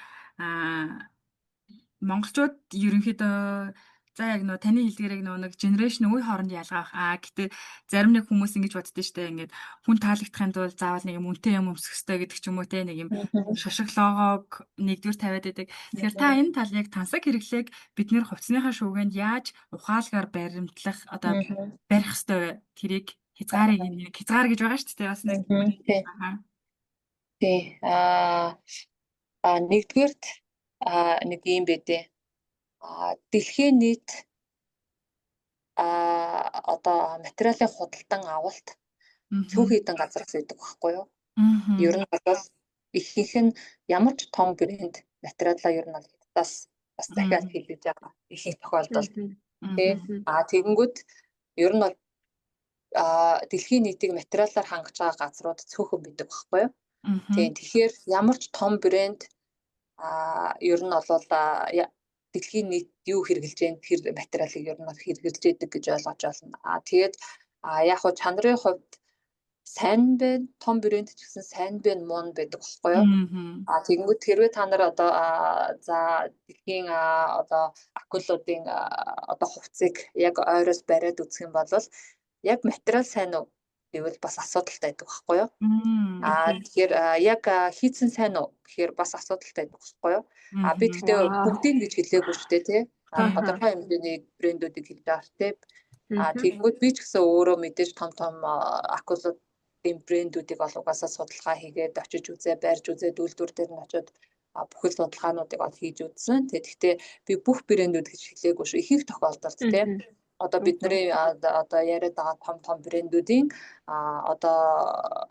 монголчууд ерөнхийдөө за яг нөө таны хэлдгээрээ нэг генерашн үе хооронд ялгаах. Гэтээ зарим нэг хүмүүс ингэж боддөө штэ ингээд хүн таалагдахын тулд заавал нэг юм үнэтэй юм өмсөх хэрэгтэй гэдэг ч юм уу те нэг юм шошиг логог нэгдүгээр тавиад байдаг. Тэгэхээр та энэ талыг тансаг хэрэглээг бид нэр хувцсныхаа шүүгэнд яаж ухаалгаар баримтлах одоо барих хэрэгтэй тэрийг хязгаар гэж байгаа штэ те бас нэг. Тий. Нэгдүгээрт нэг юм байдэ. Дэлхийн нийт одоо материалын худалдан авалт цөөхөн хэдэн газраас байдаг байхгүй юу? Ер нь бол ихэнх нь ямар ч том брэнд материалаа ер нь бол бас дахиад хийлгэж байгаа ихэнх тохиолдолд. Тэгэнгүүт ер нь бол дэлхийн нийтийг материалаар хангаж байгаа газрууд цөөхөн байдаг байхгүй юу? Тэгэхээр ямар ч том брэнд ер нь бол дэлхийн нийт юу хэрэгжилж байна тэр материалыг ер нь хэрэгжилж байдаг гэж ойлгож байна. Тэгээд яг хуу чанарын хувьд сайн байна, том брэнд ч гэсэн сайн байна, муу байдаг байхгүй юу? Тэгэнгүүт хэрвээ та нар одоо за дэлхийн одоо акулуудын одоо хувцсыг яг ойроос бариад үзэх юм бол яг материал сайн уу гэвэл бас асуудалтай байдаг байхгүй юу? Тэгэхээр яг хийцэн сайн уу гэхээр бас асуудалтай байдаг байхгүй юу? Би тэгтээ бүгдийг гэж хэлээгүй шүү дээ тий. Тодорхой хэмжээний брэндүүдийг хэлж байгаа шүү дээ. Тэгэнгүүт би ч гэсэн өөрөө мэдээж том акулуудын брэндүүдийг ол угаасаа судалгаа хийгээд очиж үзээ, барьж үзээ, үйлдвэр дээр нь очиод бүхэл судалгаануудыг ол хийж үзсэн. Тэгэхдээ би бүх брэндүүд гэж хэлээгүй шүү. Ихэнх тохиолдолд тий. Одоо бидний одоо яриад байгаа том брэндүүдийн одоо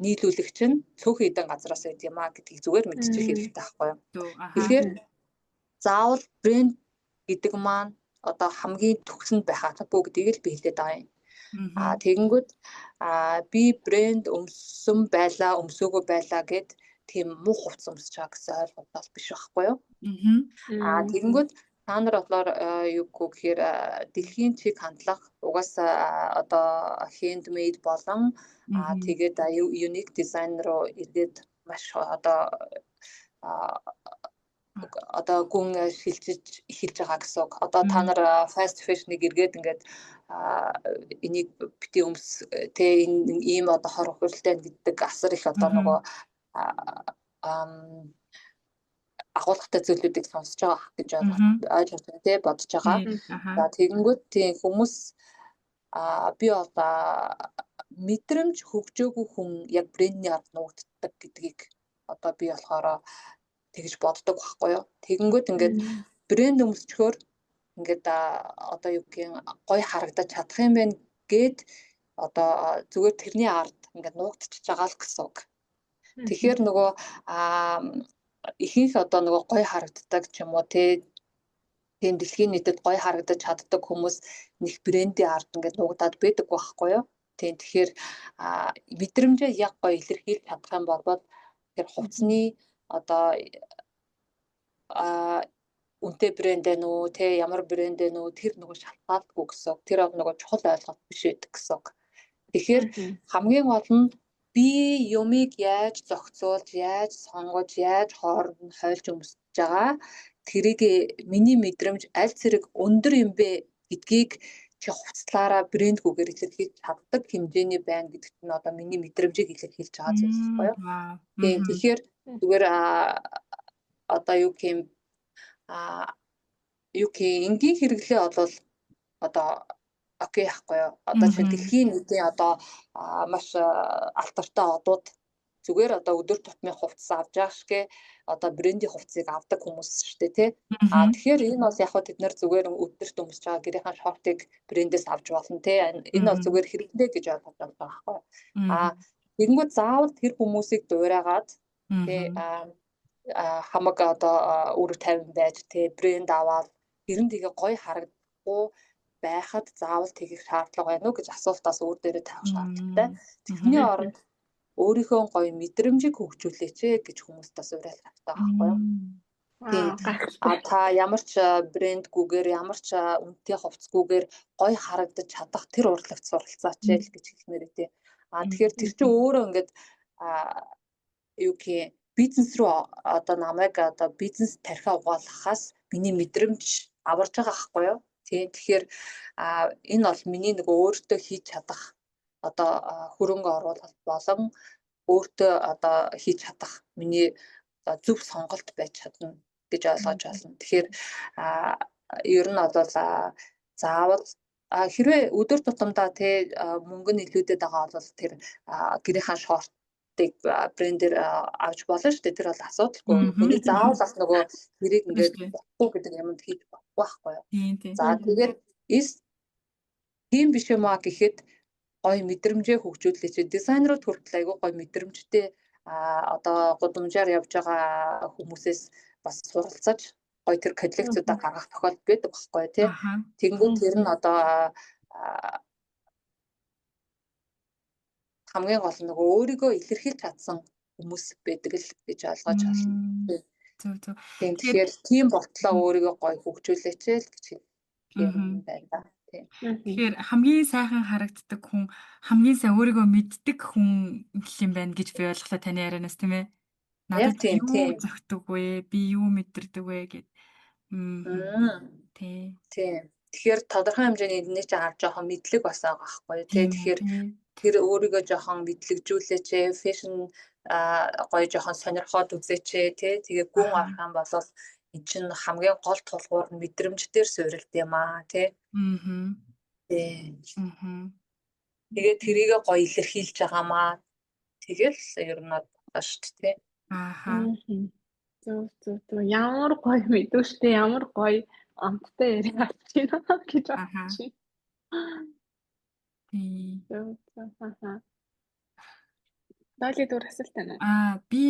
нийлүүлэгч нь цөөхөн хэдэн газраас байд юм гэдгийг зүгээр мэдчих хэрэгтэй байхгүй юу? Тэгэхээр заавал брэнд гэдэг маань одоо хамгийн төгсөнд байх албагүй гэдгийг л би хэлээд байгаа юм. Тэгэнгүүт би брэнд өмсөн байлаа, өмсөөгүй байлаа гэд тийм муу хувцас өмсөж байгаа гэсэн ойлголт биш байхгүй юу? Тэгэнгүүт та нар болохоор юу гэхээр дэлхийн чиг хандлах угаасаа одоо handmade болон тэгээд unique design руу ирээд маш одоо гүн шилжиж эхэлж байгаа гэсэн үг. Одоо та нар fast fashion-ыг эргээд ингээд энийг бити тэ энэ ийм одоо хор хуралтай гэдэг асар их одоо нөгөө агуулгатай зүйлүүдийг сонсож байгаа гэж ойлгож байна тий бодож байгаа. За тэгэнгүүт тийм хүмүүс би одоо мэдрэмж хөгжөөгүй хүн яг брендний ард нуугддаг гэдгийг одоо би болохоор тэгж боддог байхгүй юу. Тэгэнгүүт ингээд брэнд өмсчхөөр ингээд одоо юу гэх юм гоё харагдаж чадах юм байна гэд одоо зүгээр тэрний ард ингээд нуугдчихж байгаа л гэсэн үг. Тэгэхээр нөгөө ихэнх одоо нөгөө гоё харагддаг ч юм уу тийм дэлхийн нийтэд гоё харагдаж чаддаг хүмүүс нэг брендийн ард ингээд нуугдаад байдаг байхгүй юу. Тийм тэгэхээр мэдрэмжээ яг гоё илэрхийлж чадах юм бол тэр хувцсны одоо үнэтэй брэнд ээ нүү тэ ямар брэнд ээ нүү тэр нөгөө шалтгаалдаггүй гэсэн. Тэр нөгөө чухал ойлголт биш байдаг гэсэн. Тэгэхээр хамгийн гол нь би юмыг яаж зохицуулж, яаж сонгож, яаж хооронд нь хойлж өмсөж байгаа тэрийг миний мэдрэмж аль зэрэг өндөр юм бэ гэдгийг чи хувцлаараа брэндгүйгээр илэрхийлж чаддаг хэмжээний байна гэдэгт нь одоо миний мэдрэмжийг илэрхийлж байгаа зүйл байхгүй юу. Тэгэхээр зүгээр одоо юу энгийн хэрэглээ бол одоо окей яахгүй юу. Одоо чинь дэлхийн нийтийн одоо маш алдартай одууд зүгээр одоо өдөр тутмын хувцас авч явах шигэ одоо брендийн хувцсыг авдаг хүмүүс шүү дээ тий. Тэгэхээр энэ бол яг хөө тэд нар зүгээр өдөрт өмсөж байгаа гэрийнхэн шортыг брендээс авч болно тий. Энэ бол зүгээр хэрэглээ гэж ойлгож байгаа байхгүй юу. Тэгэнгүүт заавал тэр хүмүүсийг дуурайгаад тий хамаг одоо үр тавин байж тий брэнд аваад ер нь тэгээ гоё харагдахгүй байхад заавал тэгэх шаардлага байна уу гэж асуултаас өөр дээрээ тавих шаардлагатай. Тэхний оронд өөрийнхөө гоё мэдрэмжийг хөгжүүлээч гэж хүмүүстээс уриалах хэрэгтэй байхгүй юу? Та ямар ч брэндгүйгээр ямар ч үнэтэй хувцсгүйгээр гоё харагдаж чадах тэр урлагт суралцаач гэж хэлмээр үү. Тэгэхээр тэр чинь өөрөө ингээд бизнес рүү одоо намайг одоо бизнес тархиа угаалгахаас миний мэдрэмж аварж байгаа байхгүй юу? Тэгэхээр энэ бол миний нөгөө өөртөө хийж чадах одоо хөрөнгө оруулалт болон өөртөө одоо хийж чадах миний зөв сонголт байж чадна гэж ойлгож байна. Тэгэхээр ер нь бол заавал хэрвээ өдөр тутамдаа мөнгө нь илүүдэд байгаа бол тэр гэрийнхэн шортыг брендээр авч болно шүү дээ. Тэр бол асуудалгүй. Хүний заавал бас нөгөө гэрийг ингээд бохгүй гэдэг юмд хийж болохгүй байхгүй юу? За тэгээд тийм биш юм аа гэхэд гоё мэдрэмжээ хөгжүүлээч. Дизайнерууд хүртэл айгүй гоё мэдрэмжтэй одоо гудамжаар явж байгаа хүмүүсээс бас суралцаж гоё тэр коллекцуудаа гаргах тохиолдол байдаг байхгүй тий. Тэгэнгүүт тэр нь одоо хамгийн гол нь нөгөө өөрийгөө илэрхийлж чадсан хүмүүс байдаг л гэж ойлгож байна. Тэгэхээр тийм болтлоо өөрийгөө гоё хөгжүүлээч л гэж юм байна. Тэгэхээр хамгийн сайхан харагддаг хүн, хамгийн сайн өөрийгөө мэддэг хүн юм байна гэж би ойлголоо таны ярианаас тийм ээ. Надад юу зөгтөг вэ? Би юу мэдэрдэг вэ гэд. Тэгэхээр тодорхой хэмжээний эдний чинь авч жоохон мэдлэг бас байгаа байхгүй тий. Тэгэхээр тэр өөрийгөө жоохон мэдлэгжүүлээч, фэшн гоё жоохон сонирхоод үзээч тий. Тэгээ гүн орох юм бол эн чинь хамгийн гол тулгуур нь мэдрэмж дээр суурилт юм аа тий. Тэгээд тэрийгээ гоё илэрхийлж байгаамаа. Тэгэл ер нь байна шүү дээ. Зөв. Ямар гоё мэдвэ штэ, ямар гоё амттай яриа авчихна гэж бодчих. Дали дүр асуулт байна. Би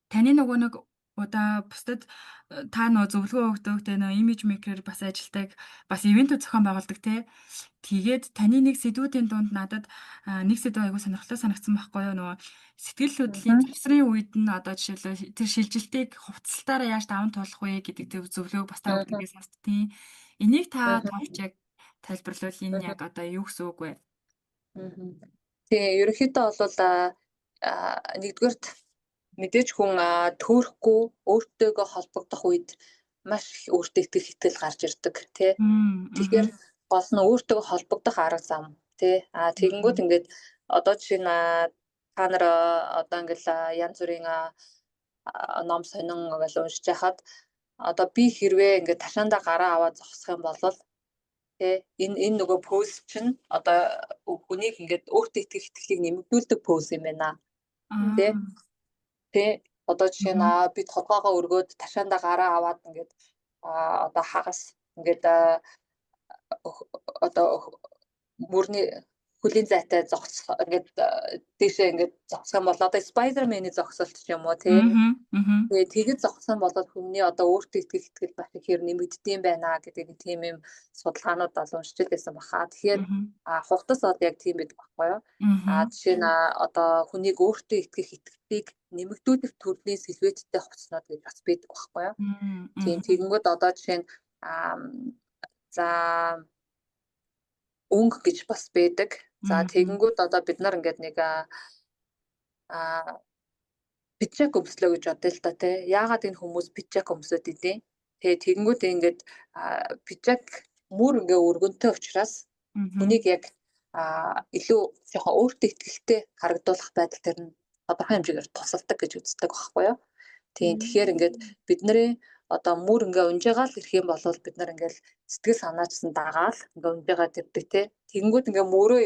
таны нөгөө нэг удаа бусдад та нөгөө зөвлөгөө өгдөг те нөгөө имиж мейкерээр бас ажилтдаг, бас ивэнтүүд зохион байгуулдаг те. Тэгээд таны нэг сэдвүүдийн дунд надад нэг сэдв айгуу сонирхолтой санагдсан байхгүй юу? Нөгөө сэтгэл хөдлөлийн завсрын үед нь одоо жишээлбэл тэр шилжилтийг хувцсалтаараа яаж даван туулах вэ гэдэг зөвлөгөөг бас та өгдөгээс сонсдtiin. Энийг та товч яг тайлбарлавал энэ яг одоо юу гэсэн үг вэ? Ерөнхийдөө бол нэгдүгээрт мэдээж хүн төөрөхгүй өөртөөгөө холбогдох үед маш их өөртөө итгэл гарч ирдэг тий. Тэгэхээр гол нь өөртөөгөө холбогдох арга зам тий. Тэгэнгүүт ингээд одоо жишээ нь та нар одоо ингээл янз бүрийн ном сонин ингээл уншиж байхад одоо би хэрвээ ингээд ташаандаа гараа аваад зогсох юм бол тий энэ нөгөө поз чинь одоо хүнийг ингээд өөртөө итгэх итгэлийг нэмэгдүүлдэг поз юм байна. Тий одоо жишээ нь би толгоогоо өргөөд ташаандаа гараа аваад ингээд одоо хагас ингээд одоо мөрний хөлийн зайтай зогсох ингээд тийшээ ингээд зогсох юм бол одоо Spider-Man-ы зогсолт ч юм уу тий. Тэгээд тэгэд зогссон бол хүмүүний одоо өөртөө итгэл бас ихээр нэмэгддэм байна гэдэг тийм юм судалгаанууд бол уншиж байсан баха. Тэгэхээр хувцас бол яг тийм байдаг байхгүй юу? Жишээ нь одоо хүнийг өөртөө итгэх итгэлийг нэмэгдүүлэх төрлийн сэлвэттэй хувцснууд гэж бас байдаг байхгүй юу? Тийм тэгэнгүүт одоо жишээ нь за өнгө гэж бас байдаг. За тэгэнгүүт одоо бид нар ингээд нэг пичак өмслөө гэж бодъё л да тий. Яагаад энэ хүмүүс пичак өмсөд идэв? Тэгэнгүүт ингээд пичак мөр ингээ өргөнтэй учраас хүнийг яг илүү жоохон өөртөө итгэлтэй харагдуулах байдал тэр нь тодорхой хэмжээгээр тусалдаг гэж үздэг байхгүй юу. Тийм тэгэхээр ингээд бидний одоо мөр ингээ унж байгаа л ирэх юм бол бид нар ингээл сэтгэл санаачсан дагаал ингээ унж байгаа тэрдэг те. Тэгэнгүүт ингээ мөрөө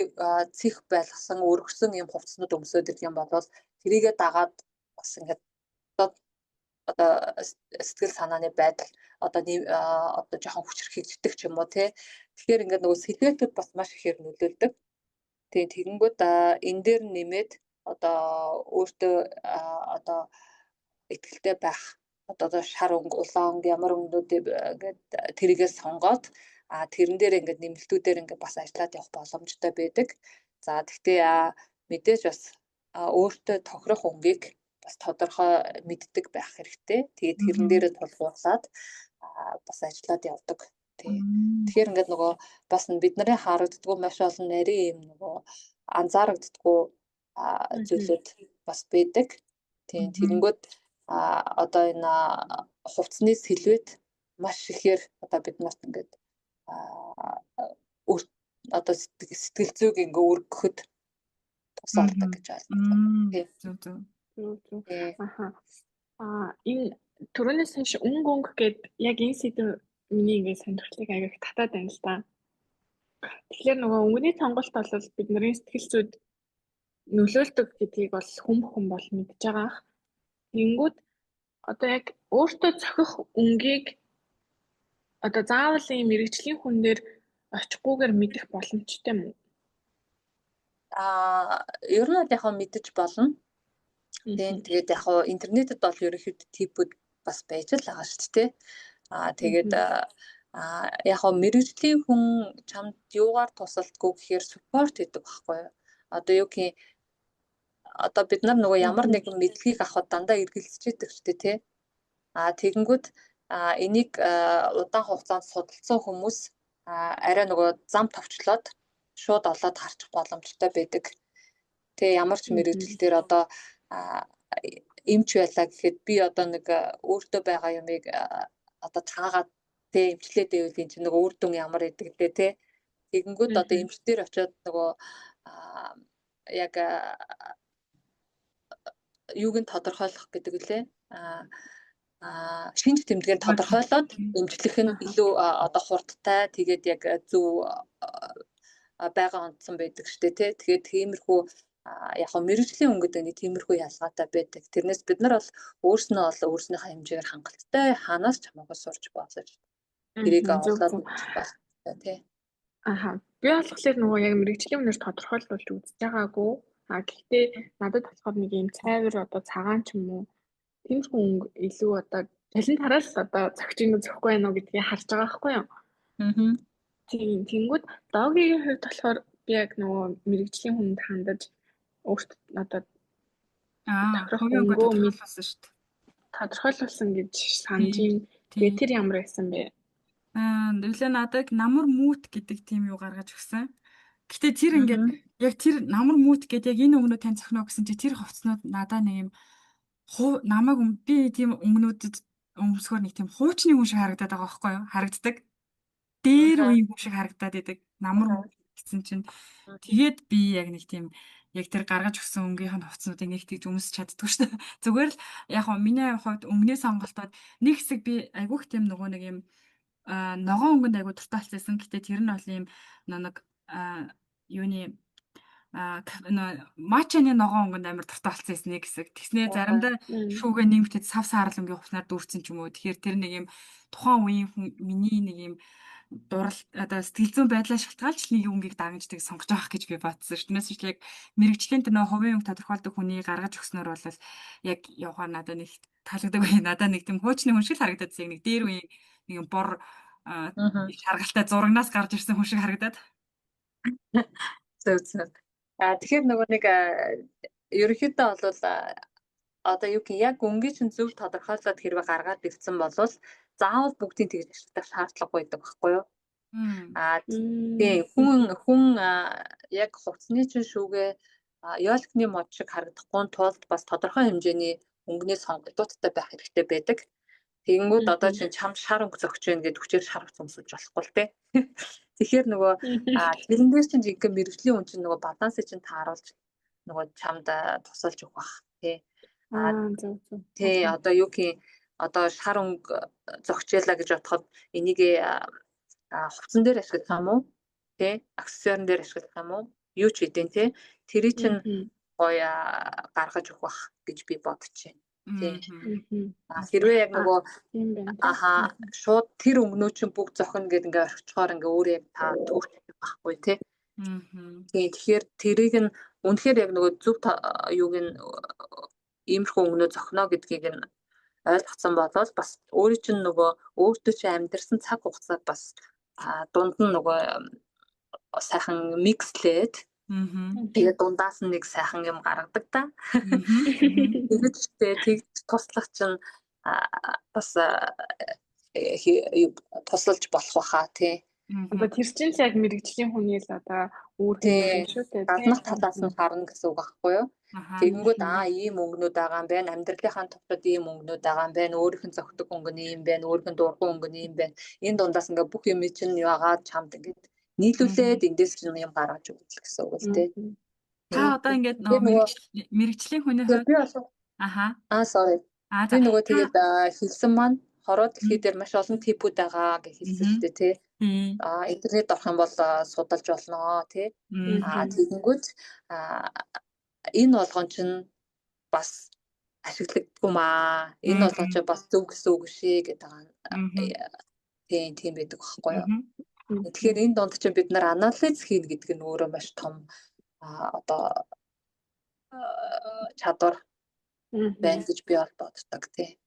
цих байлгасан өргөсөн юм хувцснууд өмсөд ирэх юм бол тэрийгэ дагаад бас ингээд одоо сэтгэл санааны байдал одоо жоохон хүчрхэгддэг ч юм уу те. Тэгэхээр ингээд нөгөө сэлбэтүүд бас маш ихээр нөлөөлдөг. Тэгээ тэгэнгүүт энэ дээр нэмээд одоо өөртөө одоо ихтэй байх одоо шар өнгө улаан ямар өнгөнүүд ингээд тэрийгээ сонгоод тэрэн дээр ингээд нэмэлтүүдээр ингээд бас ажиллаад явах боломжтой байдаг. За тэгтээ мэдээж бас өөртөө тохирох өнгийг бас тодорхой мэддэг байх хэрэгтэй. Тэгээд тэрэн дээрээ тулгуурлаад бас ажиллаад явдаг. Тэгэхээр ингээд нөгөө бас бидний харагддгүй маш олон нарийн юм нөгөө анзаарагддгүй зүйлүүд бас байдаг. Тийм тэгэнгүүт одоо энэ хувцсны сэлбэт маш ихээр одоо биднэрт ингээд одоо сэтгэл зүйг ингээ өргөхөд тусалдаг гэж ойлгосон. Энэ түрүүнээс хойш өнгө гэд яг энэ сэдв миний ингээ сонирхлыг аяг татаад байна л да. Тэгэхээр нөгөө өнгөний сонголт бол бидний сэтгэл зүйд нөлөөлдөг гэдгийг бол хүн бол мэдж байгаа. Тэнгүүд одоо яг өөртөө цохих өнгийг одоо заавал ийм мэрэгжлийн хүн дээр очихгүйгээр мэдэх боломжтой юм уу? Ер нь яг мэдэж болно. Тэгээд яг интернетэд бол ерөнхийдөө типүүд бас байж л байгаа шүү дээ. Тэгээд яг мэрэгжлийн хүн чамд юугаар тусалдаггүй гэхээр support хийдэг байхгүй юу? Одоо юу гэх одоо бид нар нөгөө ямар нэгэн мэдлэгийг авахд дандаа эргэлзэж идэг шүү дээ тий. Тэгэнгүүт энийг удаан хугацаанд судалсан хүмүүс арай нөгөө зам товчлоод шууд олоод харчих боломжтой байдаг. Тэгээ ямар ч мэрэгжил дээр одоо эмч байлаа гэхэд би одоо нэг өөртөө байгаа юмыг одоо таагаад тэ эмчлээд байвал энэ чинь нөгөө үр дүн ямар идэг лээ тэ. Тэгэнгүүт одоо эмч дээр очиод нөгөө яг юуг нь тодорхойлох гэдэг үлээ. Шинж тэмдгийг тодорхойлоод эмчлэх нь илүү одоо хурдтай тэгээд яг зөв байгаа онцсон байдаг шүү дээ тий. Тэгээд тиймэрхүү яг мэрэгжлийн өнгөд нэг тиймэрхүү ялгаатай байдаг. Тэрнээс бид нар бол өөрснийхөө хэмжээгээр хангалттай хаанаас ч хамаагүй сурч баасаж тэрийг олоод байна тий. Би болохоор нөгөө яг мэрэгжлийн үнээр тодорхойлуулж үзэж байгаагүй. Гэхдээ надад болохоор нэг юм цайвар одоо цагаан ч юм уу тиймэрхүү өнгө илүү одоо талент хараал одоо зөгчийн зөхгүй байна уу гэдгийг харж байгаа байхгүй юу? Тийм тэнгүүд доогийн хувьд болохоор би яг нөгөө мэрэгжлийн хүнд хандаж өөртөө одоо тодорхойлсон шүү дээ. Тодорхойлуулсан гэж санаж юм. Тэгээ тэр ямар байсан бэ? Нэглээ надад намар мүүт гэдэг тийм юу гаргаж өгсөн. Гэтэ тэр ингээд яг тэр намар мүүт гэдэг яг энэ өнгөнүүд тань зохино гэсэн чи тэр хувцснууд надаа нэг юм намайг би тийм өнгөнүүдэд өмсгөр нэг тийм хуучны хүн шиг харагдаад байгаа байхгүй юу? Харагддаг. Дээр үеийн хүн шиг харагдаад байдаг. Намар гэсэн чинь тэгээд би яг нэг тийм яг тэр гаргаж өгсөн өнгөний хувцснуудыг нэг тийж өмсөж чаддгүй шүү дээ. Зүгээр л яг миний хувьд өнгөний сонголтод нэг хэсэг би айгүйх тийм нөгөө нэг юм ногоон өнгөнд айгүй дурталцсан. Гэтэ тэр нь бол юм нэг юуны мачаны ногоон өнгөнд амар дурталцсан нэг хэсэг. Тэгснээ заримдаа шүүгээ нэмэгдэд сав саарл өнгөний хувцнаар дүүрсэн ч юм уу. Тэгэхээр тэр нэг юм тухайн үеийн миний нэг юм дурал одоо сэтгэл зүйн байдлаа шалтгаалж нэг өнгийг дагнаждаг сонгож авах гэж би бодсон шүү. Тэрнээс ч яг мэрэгжлийн тэр нөө хувийн өнгө тодорхойлдог хүний гаргаж өгснөөр бол яг явахаар надад нэг таалагддаг бай. Надад нэг тийм хуучны хүн шиг харагдаад яг нэг дээр үеийн нэг юм бор шаргалтай зурагнаас гарч ирсэн хүн шиг харагдаад. Зөв. Тэгэхээр нөгөө нэг ерөнхийдөө бол одоо юу гэх яг өнгийн чинь зөв тодорхойлоод хэрвээ гаргаад ирсэн бол заавал бүгдийг тэгж ашиглах шаардлага байдаг байхгүй юу? Тийм хүн яг хувцсны чинь шүүгээ ёлкны мод шиг харагдахгүй тулд бас тодорхой хэмжээний өнгөний сонголтуудтай байх хэрэгтэй байдаг. Тэгэнгүүт одоо чинь чам шар өнгө зөгч байна гэдээ хүчээр шар өмсөж болохгүй л тий. Тэгэхээр нөгөө тэрэн дээр чинь жинхэнэ мэрэгжлийн хүн чинь нөгөө балансыг чинь тааруулж нөгөө чамд тусалж өгөх бах. тий. зөв. Тий одоо юу гэх одоо шар өнгө зогчээлаа гэж бодоход энийг хувцсан дээр ашиглах юм уу? Тий аксессуарн дээр ашиглах юм уу? Юу ч хэдийн тий тэрий чинь гоё гаргаж өгөх бах гэж би бодож байна. Тий. Хэрвээ яг нөгөө тийм байна. шууд тэр өнгнөө чинь бүгд зохино гэдэг ингээ орхичхоор ингээ өөрөө яг та түүхтэй байхгүй тий. Тий тэгэхээр тэрийг нь үнэхээр яг нөгөө зөв юуг нь иймэрхүү өнгнөө зохино гэдгийг нь ойлгоцсон болоод бас өөрийн чинь нөгөө өөртөө чи амьдэрсэн цаг хугацааг бас дунд нь нөгөө сайхан микслээд тэгээд дундаас нь нэг сайхан юм гаргадаг та. Тэгж туслах чинь бас тусалж болох баха тий. Одоо тэр чинь л яг мэрэгжлийн хүний л одоо үүрэг юм шүү дээ. Гаднах талаас нь харна гэсэн үг байхгүй юу? Тэгэнгүүт ийм өнгнүүд байгаа юм байна. Амьдралынхаа товчод ийм өнгнүүд байгаа юм байна. Өөрийнх нь зөгтөг өнгө нь ийм байна. Өөрийнх нь дургуй өнгө нь ийм байна. Энэ дундаас ингээ бүх юм чинь яагаад чамд ингээ нийлүүлээд эндээс чинь юм гаргаж өгөх гэсэн үг л тий. Та одоо ингээд мэрэгжлийн хүний хувьд sorry. Би нөгөө тэгээд хэлсэн маань хороо дэлхий дээр маш олон типүүд байгаа гэж хэлсэн шүү дээ тий. Интернет орох юм бол судалж болно тий. Тэгэнгүүт энэ болгон чинь бас ашиглагдгүй маа. Энэ болгон чинь бас зөв гэсэн үг шээ гэдэг байгаа. Тийм байдаг байхгүй юу. Тэгэхээр энэ донд чинь бид нар анализ хийнэ гэдэг нь өөрөө маш том одоо чадвар байна гэж би бол боддог тий.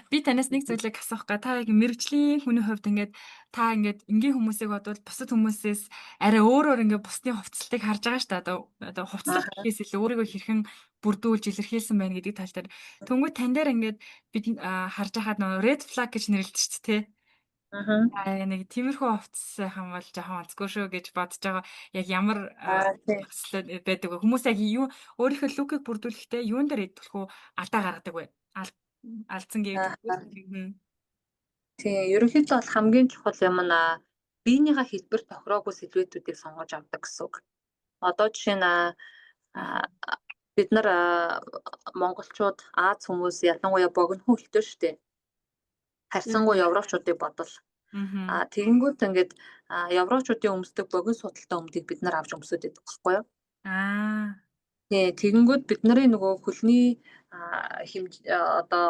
Би танаас нэг зүйлийг асуух га. Та яг мэрэгжлийн хүний хувьд ингээд та ингээд энгийн хүмүүсийг бодвол бусад хүмүүсээс арай өөрөөр ингээд бусдын хувцалтыг харж байгаа шүү дээ. Одоо хувцлах гэхээс илүү өөрийгөө хэрхэн бүрдүүлж илэрхийлсэн байна гэдэг тал дээр. Тэнгүүд тань дээр ингээд бид харж байхад нөгөө red flag гэж нэрлэдэг шүү дээ. Нэг тиймэрхүү хувцсан бол жоохон онцгүй шүү гэж бодож байгаа. Яг ямар хувцлал байдаг вэ? Хүмүүс яг юу өөрийнхөө лукийг бүрдүүлэхдээ юун дээр идэх үү алдаа гаргадаг вэ? Алдсан гэдэг. Тийм, ерөнхийдөө бол хамгийн чухал юм нь биенийхээ хэлбэр тохироогүй сэлбэтүүдийг сонгож авдаг гэсэн үг. Одоо жишээ нь бид нар монголчууд Аз хүмүүс ялангуяа богино хөлтөө шүү дээ. Харьцангуй европчуудыг бодвол. Тэгэнгүүт ингээд европчуудын өмсдөг богино судалтай өмдийг бид нар авч өмсөд байдаг байхгүй юу? Тэгэнгүүт бид нарын нөгөө хөлний одоо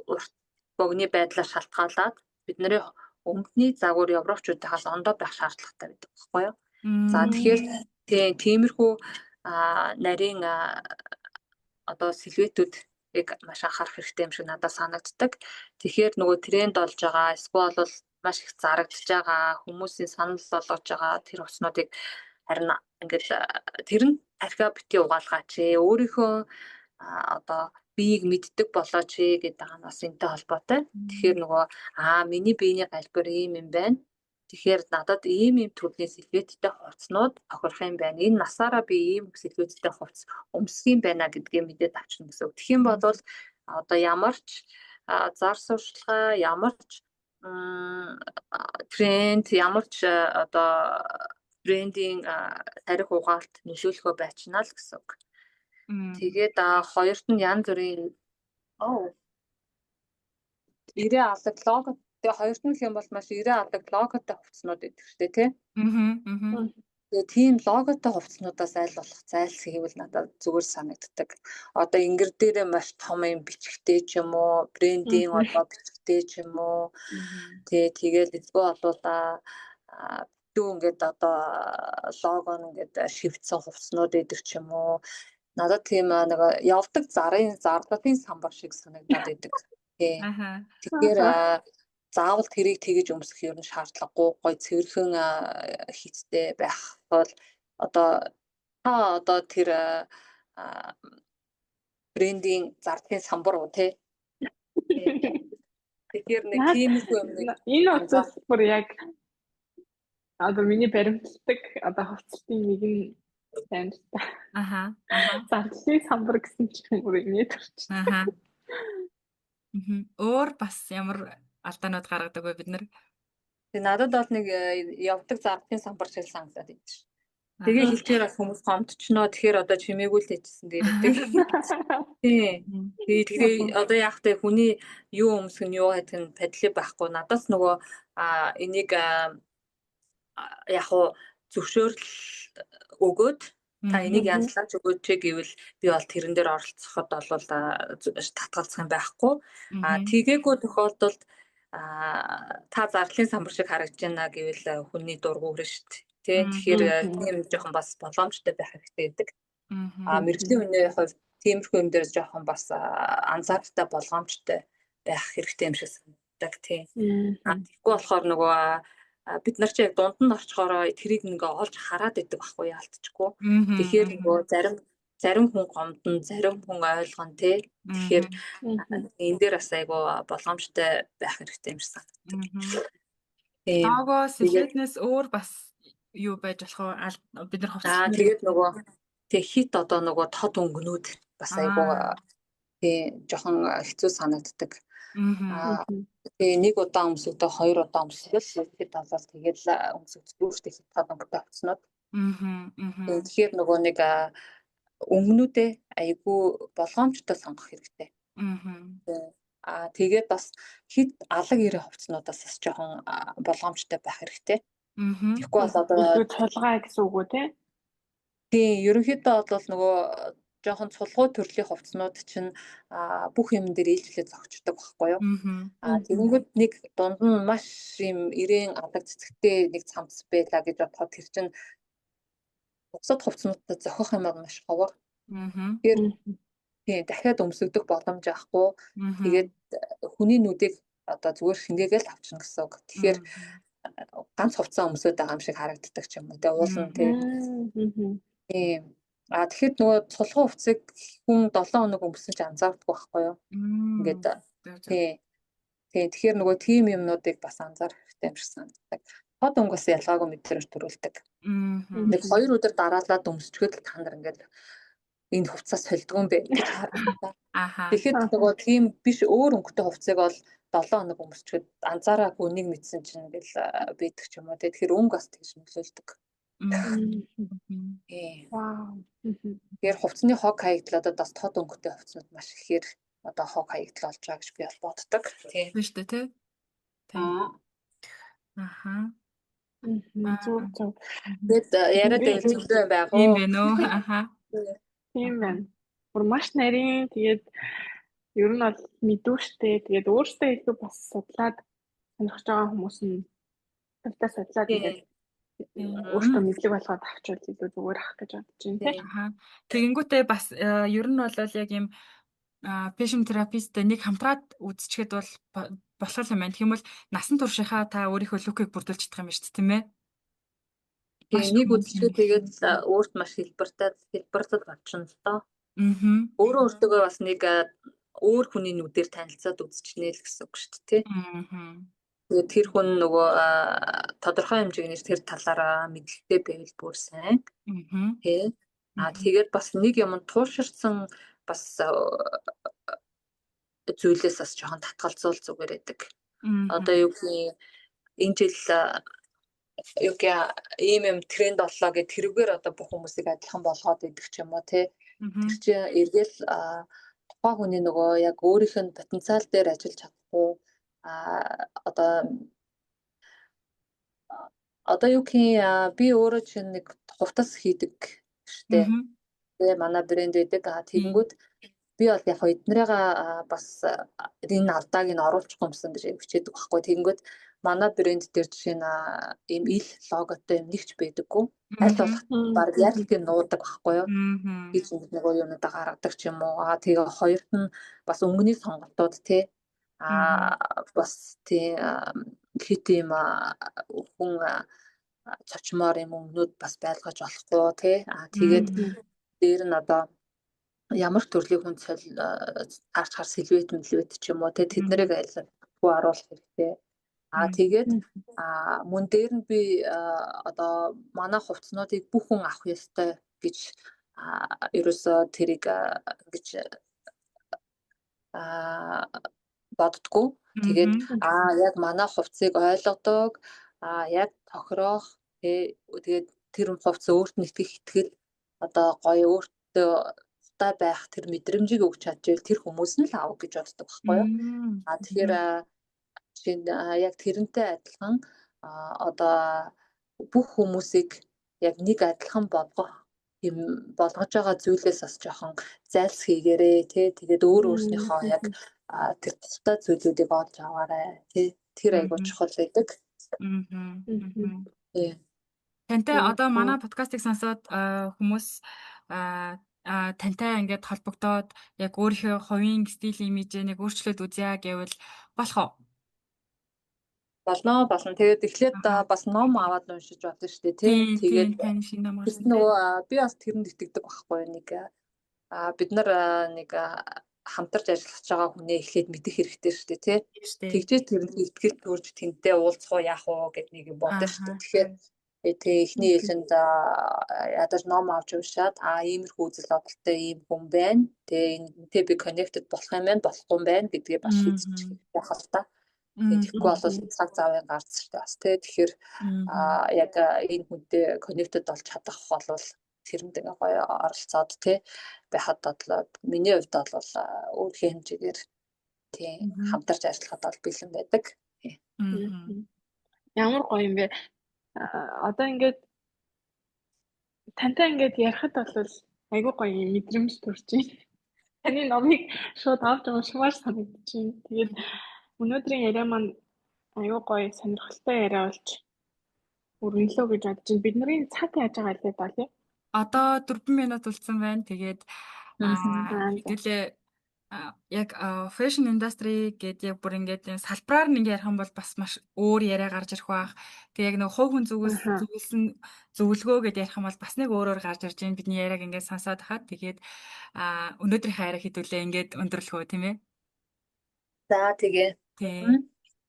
урт богино байдлаар шалтгаалаад бидний өмдний загвар европчуудаас ондоо байх шаардлагатай байдаг байхгүй юу? За тэгэхээр тиймэрхүү нарийн одоо сэлбэтүүдийг маш анхаарах хэрэгтэй юм шиг надад санагддаг. Тэгэхээр нөгөө тренд болж байгаа эсвэл бол маш их зарагдж байгаа хүмүүсийн санал болгож байгаа тэр уцнуудыг харин ингээд тэр нь тархиа битгий угаалгаач өөрийнхөө одоо биеийг мэддэг болооч гэдэг нь бас энэтэй холбоотой. Тэгэхээр нөгөө миний биений галбир ийм юм байна. Тэгэхээр надад ийм төрлийн сэлбэттэй хувцснууд тохирох юм байна. Энэ насаараа би ийм сэлбэттэй хувцс өмсөх юм байна гэдгийг мэдээд авчна гэсэн үг. Тэгэх юм бол одоо ямар ч зар сурталчилгаа, ямар ч тренд, ямар ч одоо брендинг тарих угаалт нөлөөлөхөө байчнаа л гэсэн үг. Тэгээд хоёрт нь янз бүрийн 90 алдаг лого. Тэгээ хоёрт нь гэх юм бол маш 90 алдаг логотой хувцснууд байдаг шүү дээ тий. Тэгээ тийм логотой хувцснуудаас аль болох зайлсхийвэл надад зүгээр санагддаг. Одоо ингэр дээрээ маш том юм бичгтэй ч юм уу, брендинг одоо бичгтэй ч юм уу. Тэгээд эзгүй болуулаа дүү ингээд одоо лого нь ингээд шивцсэн хувцснууд байдаг ч юм уу. Надад тийм нэг явдаг зардатын самбар шиг санагдаад байдаг. Тэгэхээр заавал тэрийг тэгэж өмсөх юм шаардлагагүй гой цэвэрхэн хиттэй байх бол одоо тэр брендинг зардатын самбар уу тий. Тэгэхээр нэг тийм юм энэ утгаас бүр яг одоо миний баримтлагдаг одоо хувцлтын нэг нь сайн л та. Зардатын самбар гэсэн чинь бүр инээд орчихсон. Өөр бас ямар алдаанууд гаргадаг вэ бид нар? Надад бол нэг явдаг зардатын самбар шиг санагдаад байна. Тэгээ хэлчихээр бас хүмүүс гомдчихноо. Тэгэхээр одоо чимээгүй л хийчихсэн дээр үүдэг. Тэгээ одоо яг тэ хүний юу өмсөх нь юу гэдэг нь падли байхгүй. Надаас нөгөө энийг яг уу зөвшөөрөл өгөөд та энийг янзлаач өгөөч гэвэл би бол тэрэн дээр оролцоход бол татгалзах юм байхгүй. Тэгээгүй тохиолдолд та зарлалын самбар шиг харагдаж байна гэвэл хүний дургуурна шүү дээ. Тэгэхээр тийм жоохон бас боломжтой байх хэрэгтэй гэдэг. Мэргэжлийн хүний хувьд тиймэрхүү юм дээр жоохон бас анзааралтай болгоомжтой байх хэрэгтэй юм шиг санагддаг тийм. Тэгэхгүй болохоор нөгөө бид нар ч яг дунд нь орчхороо тэрийг ингээ олж хараад идэг байхгүй яалтчгүй. Тэгэхээр нөгөө зарим хүн гомдно, зарим хүн ойлгоно тий. Тэгэхээр энэ дээр бас айгу болгоомжтой байх хэрэгтэй юм шиг санагддаг. Аагаа сэлгэтнээс өөр бас юу байж болох вэ? Бид нар хувцас. Тэгээд нөгөө тэг хит одоо нөгөө тод өнгөнүүд бас айгу тий жоохон хэцүү санагддаг. Тэгээ нэг удаа өмсөхдөө 2 удаа өмсөөл хэд болол тэгээд өмсөгдөлтэй хит тод өнгөтэй хувцснууд. Тэгэхээр нөгөө нэг өнгөнүүдээ айгу болгоомжтой сонгох хэрэгтэй. Тэгээд бас хит алаг ирээ хувцснуудаас бас жоохон болгоомжтой байх хэрэгтэй. Тэгэхгүй бол одоо цулгаа гэсэн үг үү те? Тийм, ерөнхийдөө бол нөгөө жоохон цулгуу төрлийн хувцснууд чинь бүх юм дээр ээлжлээд зогчдог байхгүй юу? Тэгэнгүүт нэг дунд нь маш юм ирээн алаг цэцэгтэй нэг цамц байлаа гэж бодоход тэр чинь бусад хувцснуудтай зохих юм бол маш ховор. Тэгэхээр тийм дахиад өмсөгдөх боломж авахгүй. Тэгээд хүний нүдийг одоо зүгээр шингээгээл авчна гэсэн үг. Тэгэхээр ганц хувцас өмсөд байгаа юм шиг харагддаг ч юм уу. Тэгээ уулна тийм. Тэгэхэд нөгөө цулгуу хувцсыг хүн 7 хоног өмсөн ч анзаардаг байхгүй юу? Ингээд тийм. Тэгэхээр нөгөө тим юмнуудыг бас анзаарах хэрэгтэй юм шиг санагддаг. Тод өнгөс ялгаагүй мэдрэмж төрүүлдэг. Нэг 2 өдөр дараалаад өмсчихэд л та нар ингээд энэ хувцас солидгоо юм бэ гэж харагдана. Тэгэхэд нөгөө тийм биш өөр өнгөтэй хувцсыг бол 7 хоног өмсчихэд анзаараагүй нэг мэдсэн чинь ингээл бийдэг ч юм уу. Тэгэхээр өнгө бас тэгж нөлөөлдөг. Тэгэхээр хувцсны хог хаягдлуудад бас тод өнгөтэй хувцснууд маш ихээр одоо хог хаягдл болж байгаа гэж би бол боддог. Тийм шүү дээ тий. Зөв. Тэгээд яриад байвал зөвлөө юм байг уу? Тийм байна уу? Тийм байна. Маш нарийн тэгээд ер нь бол мэдүүштэй тэгээд өөртөө илүү бас судлаад сонирхож байгаа хүмүүс нь тавтаа судлаад тэгээд өөртөө мэдлэг болгоод авчвал илүү зүгээр ах гэж бодож байна тийм. Тэгэнгүүтээ бас ер нь бол яг юм patient therapist нэг хамтраад үзчихэд бол болох юм байна. Тэгмэл насан туршийнхаа та өөрийнхөө лүкийг бүрдүүлж чадах юм байна шүү дээ тийм ээ. Тэгээ нэг үзчихэд тэгээд өөрт маш хэлбэртад болчихно л доо. Өөрөө өөртөө бас нэг өөр хүний нүдээр танилцаад үзчихнэ л гэсэн үг шүү дээ тий. Тэгээд тэр хүн нөгөө тодорхой хэмжээгээр тэр талаараа мэдлэгтэй байвал бүр сайн. Тий. Тэгээд бас нэг юм тууширсан бас зүйлээс бас жоохон татгалзуул зүгээр байдаг. Одоо юу гэх энэ жил юу гэх ийм тренд боллоо гэх тэрүүгээр одоо бүх хүмүүсийг адилхан болгоод идэх ч юм уу тий. Тэр чинь эргэл тухайн хүний нөгөө яг өөрийнх нь потенциал дээр ажиллаж чадахгүй одоо юу гэх би өөрөө чинь нэг хувцас хийдэг штэ. Тэгээ манай брэнд байдаг. Тэгэнгүүт би бол яг эднэрийгээ бас энэ алдааг нь оруулах юмсан гэж хичээдэг байхгүй. Тэгэнгүүт манай брэнд дээр жишээ нь ийм ил логотой юм нэгч байдаггүй. Аль болох баг яалтыг нуудаг байхгүй юу? Гэж нөгөө юмудаа гаргадаг ч юм уу. Тэгээ хоёрт нь бас өнгөний сонголтууд тий. Бас тий хит юм хүн цочмоор юм өнгөнүүд бас байлгаж болохгүй тий. Тэгээд дээр нь одоо ямар төрлийн хүн харж хар сэлвэт ч юм уу тий тэд нарыг айлгуу оруулах хэрэгтэй. Тэгээд мөн дээр нь би одоо манай хувцснуудыг бүх хүн авах ёстой гэж ерөөсөө тэрийг гэж боддгоо. Тэгээд яг манай хувцсыг ойлгодог, яг тохирох тэгээд тэр хувцас өөрт нь итгэл одоо гоё өөртөө хутаа байх тэр мэдрэмжийг өгч чадчихвэл тэр хүмүүс нь л аав гэж боддог байхгүй юу? Тэгэхээр чинь яг тэрнтэй адилхан одоо бүх хүмүүсийг яг нэг адилхан болгох юм болгож байгаа зүйлээс бас жоохон зайлс хийгээрээ тий тэгээд өөрснийхөө яг тэр тустай зүйлүүдийг олж аваарай тий тэр айгуу чухал байдаг. Тий. Тантай одоо манай подкастыг сонсоод хүмүүс тантай ингээд холбогдоод яг өөрийнхөө хувийн стил имижийг өөрчлөөд үзье гэвэл болох уу? Болно. Тэгээд эхлээд бас ном аваад уншиж болно шүү дээ тий. Тэгээд тань шинэ ном гарсан. би бас тэрэнд итгэдэг байхгүй нэг бид нар нэг хамтарч ажиллаж байгаа хүнээ эхлээд мэдэх хэрэгтэй шүү дээ тий. Тэгжээ тэрэнд итгэл төрж тэнтэй уулзах уу яах уу гэдэг нэг юм бодно шүү дээ. Тэгэхээр эхний ээлжинд ядаж ном авч уншаад иймэрхүү үзэл бодолтой ийм хүн байна. Тэгээ энэтэй би connected болох юм байна, болохгүй юм байна гэдгээ бас шийдчих яах вэ та. Тэгэхгүй бол цаг завын гарц шүү дээ бас тий. Тэгэхээр яг энэ хүнтэй connected болж чадах бол тэрэнд ингээ гоё оролцоод тий байхад бодлоо миний хувьд бол өөрхийн хэмжээгээр тий хамтарч ажиллахад бол бэлэн байдаг. Ямар гоё юм бэ? Одоо ингээд тантай ингээд ярихад бол айгүй гоё мэдрэмж төрж байна. Таны номыг шууд авч уншмаар санагдаж байна. Тэгээд өнөөдрийн яриа маань айгүй гоё сонирхолтой яриа болж өрнөлөө гэж бодож байна. Бидний цаг яаж байгаа лээ даа тий? Одоо 4 минут үлдсэн байна. Тэгээд хэдүүлээ яг fashion industry гэдэг яг бүр ингээд салбараар нэг ярих юм бол бас маш өөр яриа гарч ирэх байх. Тэг яг нэг хувь хүн зүгэлсэн зөвлөгөө гэдээ ярих юм бол бас нэг өөрөөр гарч ирж байна. Бидний яриаг ингээд сонсоод хаад тэгээд өнөөдрийнхээ яриа хэдүүлээ ингээд өндөрлөх үү тийм ээ. За тэгээ.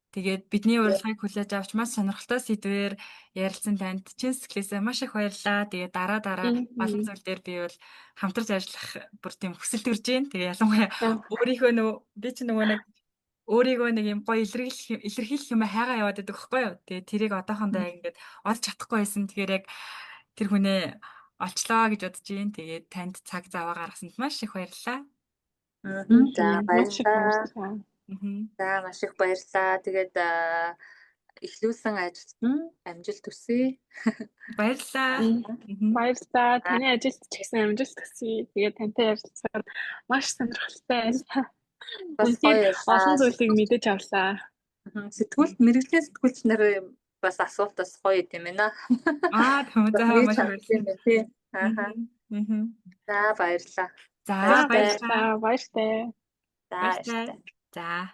Тэгээд бидний урилгыг хүлээж авч маш сонирхолтой сэдвээр ярилцсан танд чин сэтгэлээсээ маш их баярлалаа. Тэгээд дараа олон зүйл дээр би бол хамтарч ажиллах бүр тийм хүсэлт төрж байна. Тэгээд ялангуяа өөрийнхөө би ч нөгөө нэг өөрийгөө нэг юм гоё илэрхийлэх юм хайгаа яваад байдаг байхгүй юу. Тэгээд тэрийг одоохондоо ингээд олж чадахгүй байсан. Тэгэхээр яг тэр хүнээ олчлоо гэж бодож байна. Тэгээд танд цаг зав гаргасанд маш их баярлалаа. За баярлалаа. За маш их баярлалаа. Тэгээд эхлүүлсэн ажилд нь амжилт хүсье. Баярлалаа. Баярлалаа. Таны ажилд ч гэсэн амжилт хүсье. Тэгээд тантай ярилцсаар маш сонирхолтой байлаа. Бас гоё олон зүйлийг мэдэж авлаа. Мэргэжлийн сэтгүүлч нар бас асуултаас гоё юм байна. Тийм маш баярлалаа. За баярлалаа. За баярлалаа. Баяртай. За. За.